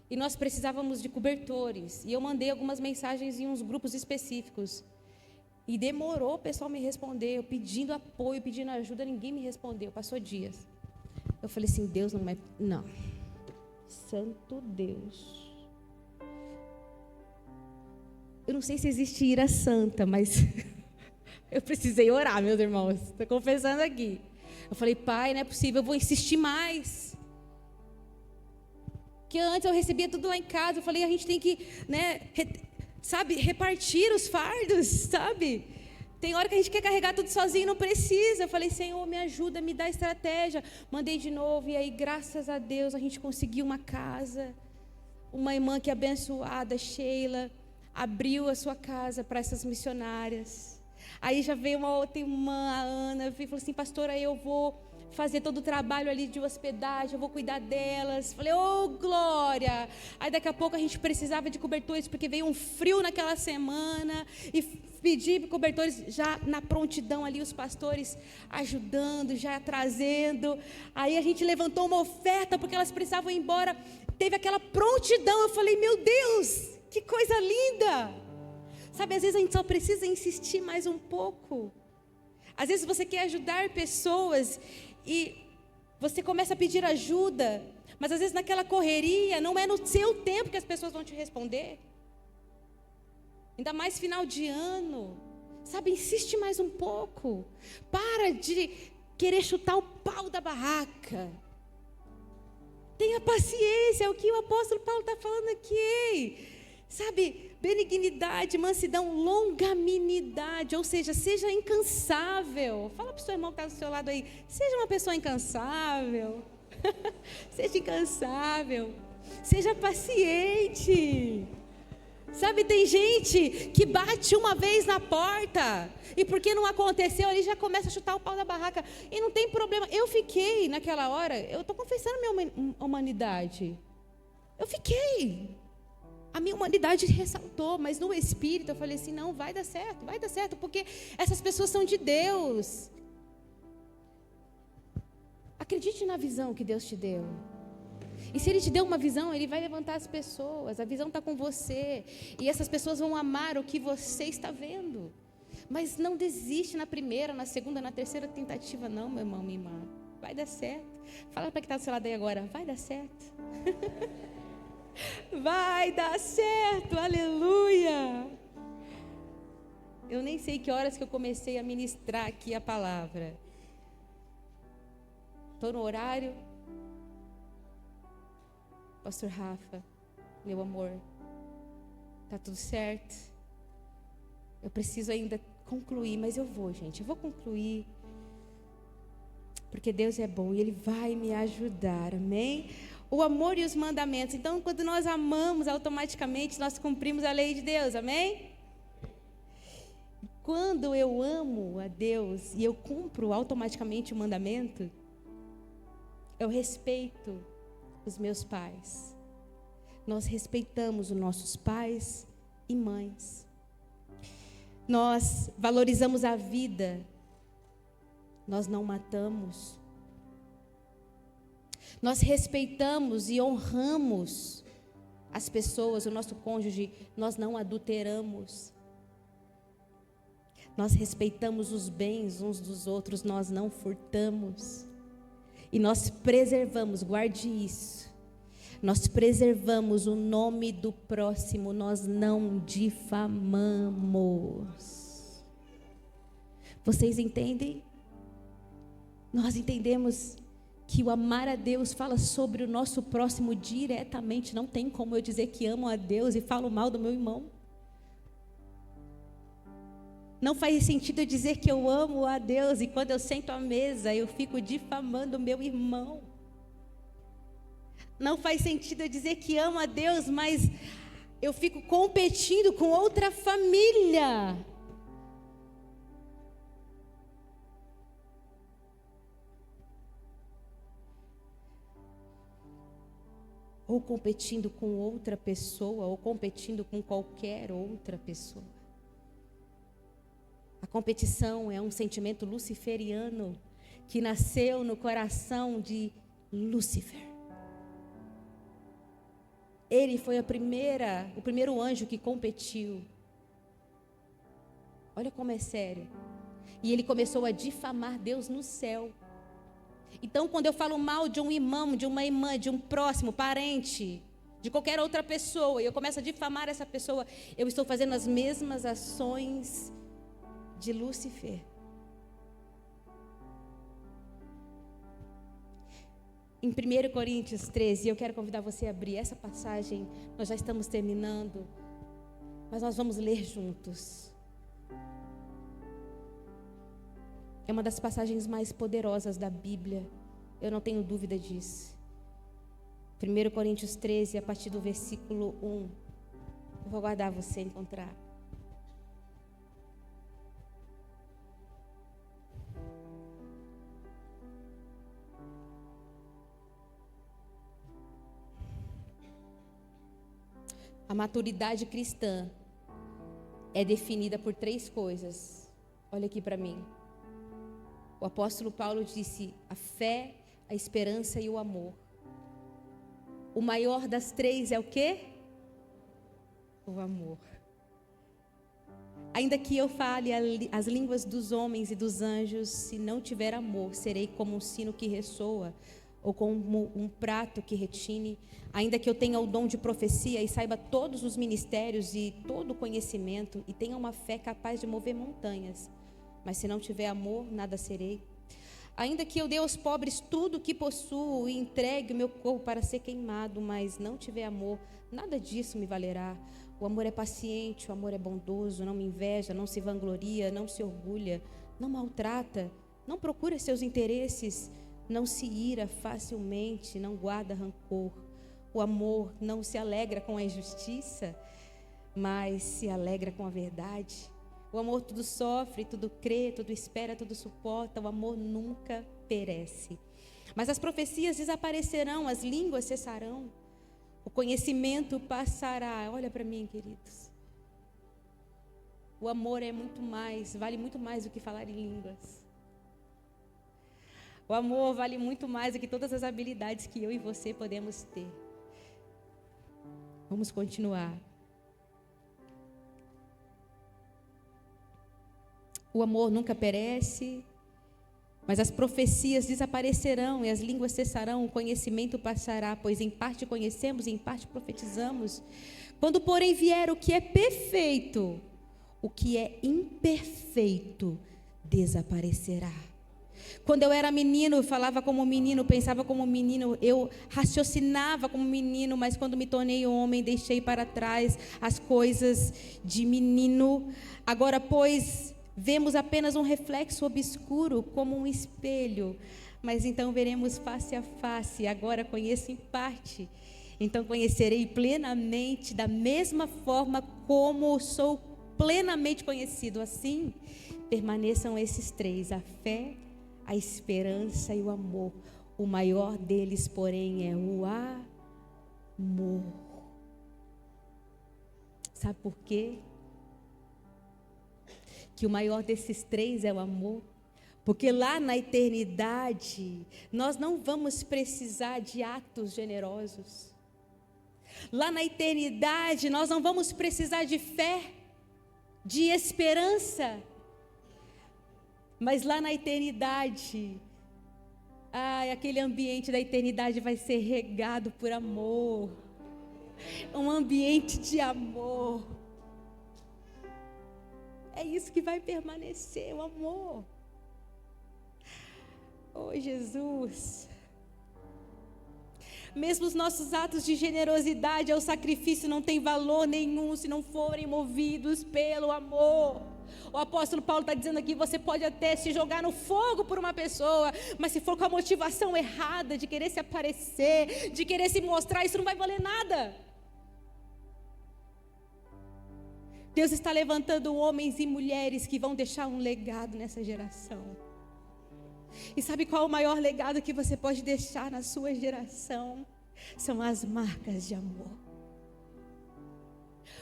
E nós precisávamos de cobertores. E eu mandei algumas mensagens em uns grupos específicos. E demorou o pessoal me responder, eu pedindo apoio, pedindo ajuda, ninguém me respondeu, passou dias. Eu falei assim: Deus não é... Não. Santo Deus. Eu não sei se existe ira santa, mas eu precisei orar, meus irmãos. Estou confessando aqui. Eu falei: Pai, não é possível, eu vou insistir mais. Que antes eu recebia tudo lá em casa, eu falei: a gente tem que, repartir os fardos, sabe? Tem hora que a gente quer carregar tudo sozinho e não precisa. Eu falei, Senhor, me ajuda, me dá estratégia. Mandei de novo e aí, graças a Deus, a gente conseguiu uma casa. Uma irmã que é abençoada, Sheila, abriu a sua casa para essas missionárias. Aí já veio uma outra irmã, a Ana, falou assim, pastora, eu vou fazer todo o trabalho ali de hospedagem, eu vou cuidar delas. Falei, glória! Aí daqui a pouco a gente precisava de cobertores, porque veio um frio naquela semana, e pedi cobertores já na prontidão ali, os pastores ajudando, já trazendo. Aí a gente levantou uma oferta, porque elas precisavam ir embora, teve aquela prontidão. Eu falei, meu Deus, que coisa linda! Sabe, às vezes a gente só precisa insistir mais um pouco. Às vezes você quer ajudar pessoas e você começa a pedir ajuda, mas às vezes naquela correria, não é no seu tempo que as pessoas vão te responder. Ainda mais final de ano. Sabe, insiste mais um pouco. Para de querer chutar o pau da barraca. Tenha paciência, é o que o apóstolo Paulo está falando aqui. Sabe, benignidade, mansidão, longanimidade, ou seja, seja incansável. Fala para o seu irmão que está do seu lado aí, seja uma pessoa incansável. Seja incansável, seja paciente. Sabe, tem gente que bate uma vez na porta e porque não aconteceu, ali já começa a chutar o pau da barraca. E não tem problema, eu fiquei naquela hora, eu estou confessando a minha humanidade. Eu fiquei. A minha humanidade ressaltou, mas no espírito eu falei assim, não, vai dar certo, porque essas pessoas são de Deus. Acredite na visão que Deus te deu. E se Ele te deu uma visão, Ele vai levantar as pessoas, a visão está com você, e essas pessoas vão amar o que você está vendo. Mas não desiste na primeira, na segunda, na terceira tentativa, não, meu irmão, minha irmã. Vai dar certo. Fala para quem está do seu lado aí agora, vai dar certo. Vai dar certo, aleluia. Eu nem sei que horas que eu comecei a ministrar aqui a palavra. Estou no horário. Pastor Rafa, meu amor, está tudo certo? Eu preciso ainda concluir, mas eu vou, gente, eu vou concluir. Porque Deus é bom e Ele vai me ajudar, amém? O amor e os mandamentos. Então, quando nós amamos, automaticamente nós cumprimos a lei de Deus, amém? Quando eu amo a Deus e eu cumpro automaticamente o mandamento, eu respeito os meus pais. Nós respeitamos os nossos pais e mães. Nós valorizamos a vida. Nós não matamos. Nós respeitamos e honramos as pessoas, o nosso cônjuge. Nós não adulteramos. Nós respeitamos os bens uns dos outros. Nós não furtamos. E nós preservamos, guarde isso. Nós preservamos o nome do próximo. Nós não difamamos. Vocês entendem? Nós entendemos que o amar a Deus fala sobre o nosso próximo diretamente. Não tem como eu dizer que amo a Deus e falo mal do meu irmão. Não faz sentido eu dizer que eu amo a Deus e quando eu sento à mesa eu fico difamando o meu irmão. Não faz sentido eu dizer que amo a Deus, mas eu fico competindo com outra família. Ou competindo com outra pessoa, ou competindo com qualquer outra pessoa. A competição é um sentimento luciferiano que nasceu no coração de Lúcifer. Ele foi o primeiro anjo que competiu. Olha como é sério. E ele começou a difamar Deus no céu. Então, quando eu falo mal de um irmão, de uma irmã, de um próximo, parente, de qualquer outra pessoa, e eu começo a difamar essa pessoa, eu estou fazendo as mesmas ações de Lúcifer. Em 1 Coríntios 13, eu quero convidar você a abrir essa passagem, nós já estamos terminando, mas nós vamos ler juntos. É uma das passagens mais poderosas da Bíblia. Eu não tenho dúvida disso. 1 Coríntios 13, a partir do versículo 1. Eu vou aguardar você encontrar. A maturidade cristã é definida por 3 coisas. Olha aqui para mim. O apóstolo Paulo disse: a fé, a esperança e o amor. O maior das 3 é o quê? O amor. Ainda que eu fale as línguas dos homens e dos anjos, se não tiver amor, serei como um sino que ressoa, ou como um prato que retine. Ainda que eu tenha o dom de profecia e saiba todos os ministérios e todo o conhecimento, e tenha uma fé capaz de mover montanhas, mas se não tiver amor, nada serei. Ainda que eu dê aos pobres tudo o que possuo e entregue o meu corpo para ser queimado, mas não tiver amor, nada disso me valerá. O amor é paciente, o amor é bondoso, não me inveja, não se vangloria, não se orgulha, não maltrata, não procura seus interesses, não se ira facilmente, não guarda rancor. O amor não se alegra com a injustiça, mas se alegra com a verdade. O amor tudo sofre, tudo crê, tudo espera, tudo suporta. O amor nunca perece. Mas as profecias desaparecerão, as línguas cessarão, o conhecimento passará. Olha para mim, queridos. O amor é muito mais, vale muito mais do que falar em línguas. O amor vale muito mais do que todas as habilidades que eu e você podemos ter. Vamos continuar. O amor nunca perece, mas as profecias desaparecerão e as línguas cessarão, o conhecimento passará, pois em parte conhecemos e em parte profetizamos. Quando, porém, vier o que é perfeito, o que é imperfeito desaparecerá. Quando eu era menino, eu falava como menino, pensava como menino, eu raciocinava como menino, mas quando me tornei homem, deixei para trás as coisas de menino. Agora, pois, vemos apenas um reflexo obscuro, como um espelho, mas então veremos face a face. Agora conheço em parte, então conhecerei plenamente, da mesma forma como sou plenamente conhecido. Assim, permaneçam esses 3, a fé, a esperança e o amor. O maior deles, porém, é o amor. Sabe por quê? Que o maior desses 3 é o amor? Porque lá na eternidade, nós não vamos precisar de atos generosos. Lá na eternidade, nós não vamos precisar de fé, de esperança. Mas lá na eternidade, aquele ambiente da eternidade vai ser regado por amor. Um ambiente de amor. É isso que vai permanecer, o amor. Oh, Jesus. Mesmo os nossos atos de generosidade ao sacrifício não têm valor nenhum se não forem movidos pelo amor. O apóstolo Paulo está dizendo aqui, você pode até se jogar no fogo por uma pessoa, mas se for com a motivação errada, de querer se aparecer, de querer se mostrar, isso não vai valer nada. Deus está levantando homens e mulheres que vão deixar um legado nessa geração. E sabe qual é o maior legado que você pode deixar na sua geração? São as marcas de amor.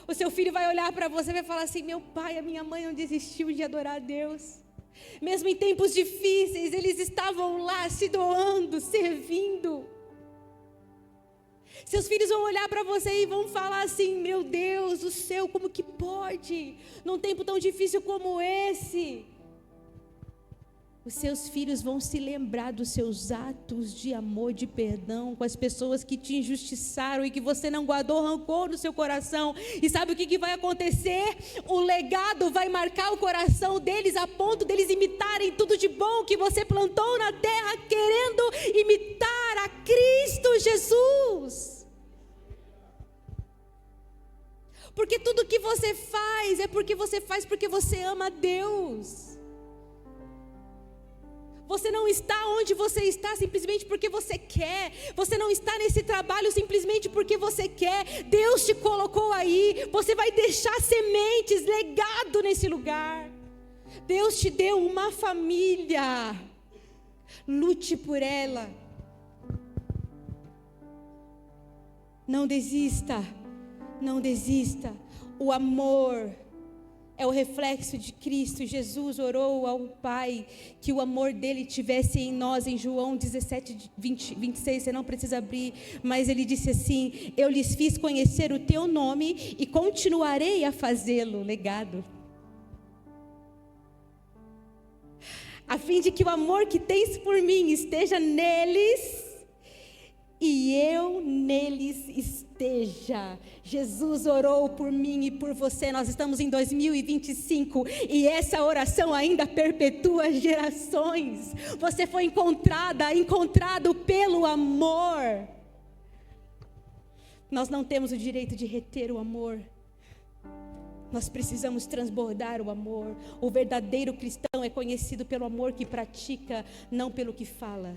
O seu filho vai olhar para você e vai falar assim, meu pai, a minha mãe não desistiu de adorar a Deus. Mesmo em tempos difíceis, eles estavam lá se doando, servindo. Seus filhos vão olhar para você e vão falar assim, meu Deus do céu, como que pode? Num tempo tão difícil como esse. Os seus filhos vão se lembrar dos seus atos de amor, de perdão com as pessoas que te injustiçaram e que você não guardou rancor no seu coração. E sabe o que vai acontecer? O legado vai marcar o coração deles a ponto deles imitarem tudo de bom que você plantou na terra, querendo imitar a Cristo Jesus. Porque tudo que você faz é porque você faz porque você ama a Deus. Você não está onde você está simplesmente porque você quer. Você não está nesse trabalho simplesmente porque você quer. Deus te colocou aí. Você vai deixar sementes, legado nesse lugar. Deus te deu uma família. Lute por ela. Não desista. Não desista. O amor é o reflexo de Cristo. Jesus orou ao Pai que o amor dele tivesse em nós, em João 17, 26, você não precisa abrir, mas ele disse assim: eu lhes fiz conhecer o teu nome e continuarei a fazê-lo, legado. A fim de que o amor que tens por mim esteja neles e eu neles esteja. Jesus orou por mim e por você. Nós estamos em 2025 e essa oração ainda perpetua gerações. Você foi encontrado pelo amor. Nós não temos o direito de reter o amor. Nós precisamos transbordar o amor. O verdadeiro cristão é conhecido pelo amor que pratica, não pelo que fala.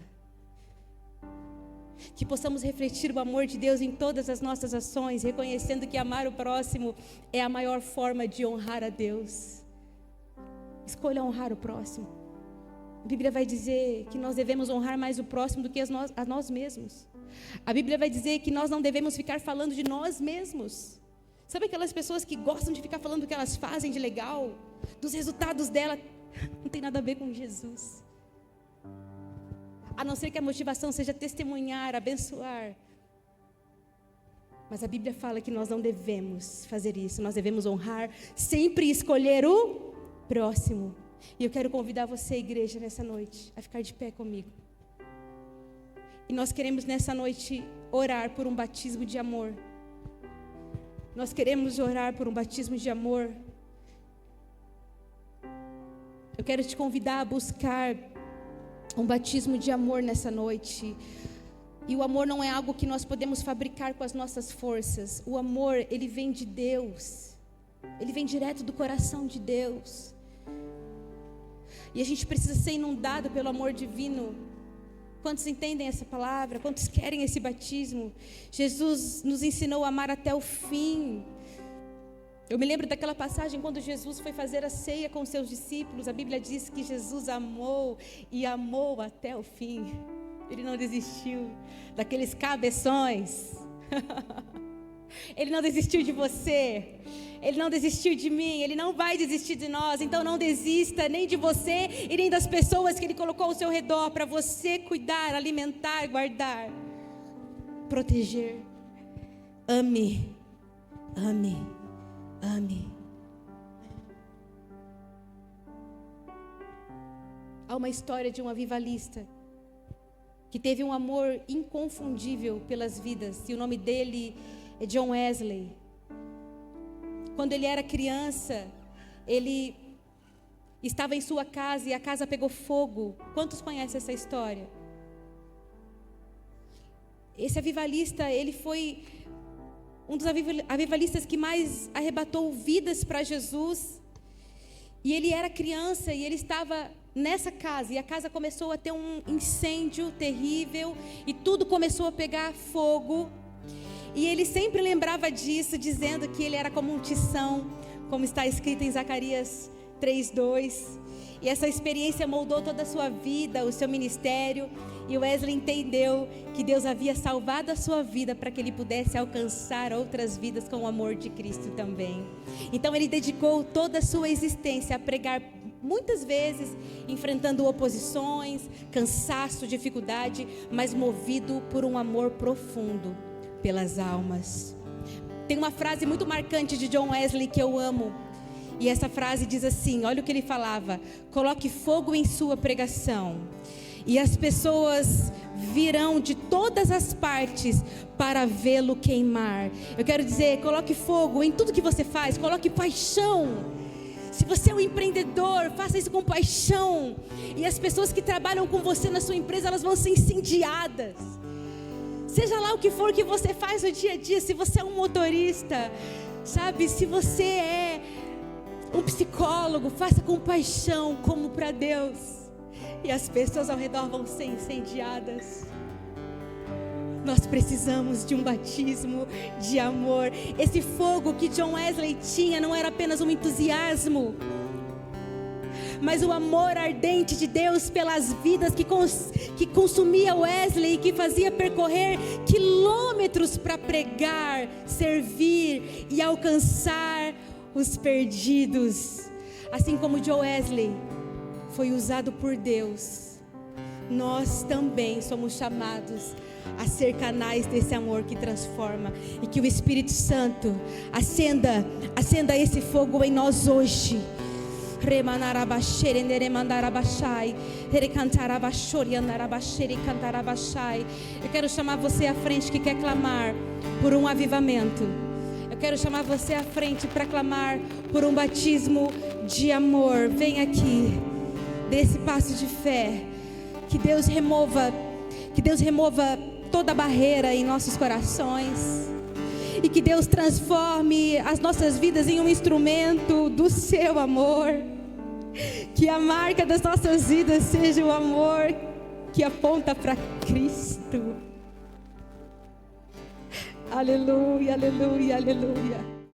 Que possamos refletir o amor de Deus em todas as nossas ações, reconhecendo que amar o próximo é a maior forma de honrar a Deus. Escolha honrar o próximo. A Bíblia vai dizer que nós devemos honrar mais o próximo do que a nós mesmos. A Bíblia vai dizer que nós não devemos ficar falando de nós mesmos. Sabe aquelas pessoas que gostam de ficar falando o que elas fazem de legal, dos resultados dela? Não tem nada a ver com Jesus. A não ser que a motivação seja testemunhar, abençoar. Mas a Bíblia fala que nós não devemos fazer isso. Nós devemos honrar, sempre escolher o próximo. E eu quero convidar você, igreja, nessa noite, a ficar de pé comigo. E nós queremos nessa noite orar por um batismo de amor. Nós queremos orar por um batismo de amor. Eu quero te convidar a buscar um batismo de amor nessa noite. E o amor não é algo que nós podemos fabricar com as nossas forças. O amor, ele vem de Deus. Ele vem direto do coração de Deus. E a gente precisa ser inundado pelo amor divino. Quantos entendem essa palavra? Quantos querem esse batismo? Jesus nos ensinou a amar até o fim. Eu me lembro daquela passagem quando Jesus foi fazer a ceia com os seus discípulos. A Bíblia diz que Jesus amou e amou até o fim. Ele não desistiu daqueles cabeções. Ele não desistiu de você. Ele não desistiu de mim. Ele não vai desistir de nós. Então não desista nem de você e nem das pessoas que Ele colocou ao seu redor para você cuidar, alimentar, guardar, proteger. Ame, ame, ame. Há uma história de um avivalista que teve um amor inconfundível pelas vidas, e o nome dele é John Wesley. Quando ele era criança, ele estava em sua casa e a casa pegou fogo. Quantos conhecem essa história? Esse avivalista, ele foi um dos avivalistas que mais arrebatou vidas para Jesus. E ele era criança e ele estava nessa casa, e a casa começou a ter um incêndio terrível, e tudo começou a pegar fogo, e ele sempre lembrava disso, dizendo que ele era como um tição, como está escrito em Zacarias 3:2, e essa experiência moldou toda a sua vida, o seu ministério, e Wesley entendeu que Deus havia salvado a sua vida para que ele pudesse alcançar outras vidas com o amor de Cristo também. Então ele dedicou toda a sua existência a pregar, muitas vezes enfrentando oposições, cansaço, dificuldade, mas movido por um amor profundo pelas almas. Tem uma frase muito marcante de John Wesley que eu amo, e essa frase diz assim, olha o que ele falava: coloque fogo em sua pregação, e as pessoas virão de todas as partes para vê-lo queimar. Eu quero dizer, coloque fogo em tudo que você faz, coloque paixão. Se você é um empreendedor, faça isso com paixão. E as pessoas que trabalham com você na sua empresa, elas vão ser incendiadas. Seja lá o que for que você faz no dia a dia, se você é um motorista, sabe, se você é um psicólogo, faça com paixão, como para Deus. e as pessoas ao redor vão ser incendiadas. Nós precisamos de um batismo de amor. Esse fogo que John Wesley tinha não era apenas um entusiasmo, mas o amor ardente de Deus pelas vidas que consumia Wesley e que fazia percorrer quilômetros para pregar, servir e alcançar os perdidos. Assim como John Wesley foi usado por Deus, nós também somos chamados a ser canais desse amor que transforma, e que o Espírito Santo acenda esse fogo em nós hoje. Eu quero chamar você à frente que quer clamar por um avivamento. Eu quero chamar você à frente para clamar por um batismo de amor. Vem aqui, dê esse passo de fé. Que Deus remova toda barreira em nossos corações. E que Deus transforme as nossas vidas em um instrumento do seu amor. Que a marca das nossas vidas seja o amor que aponta para Cristo. Aleluia, aleluia, aleluia.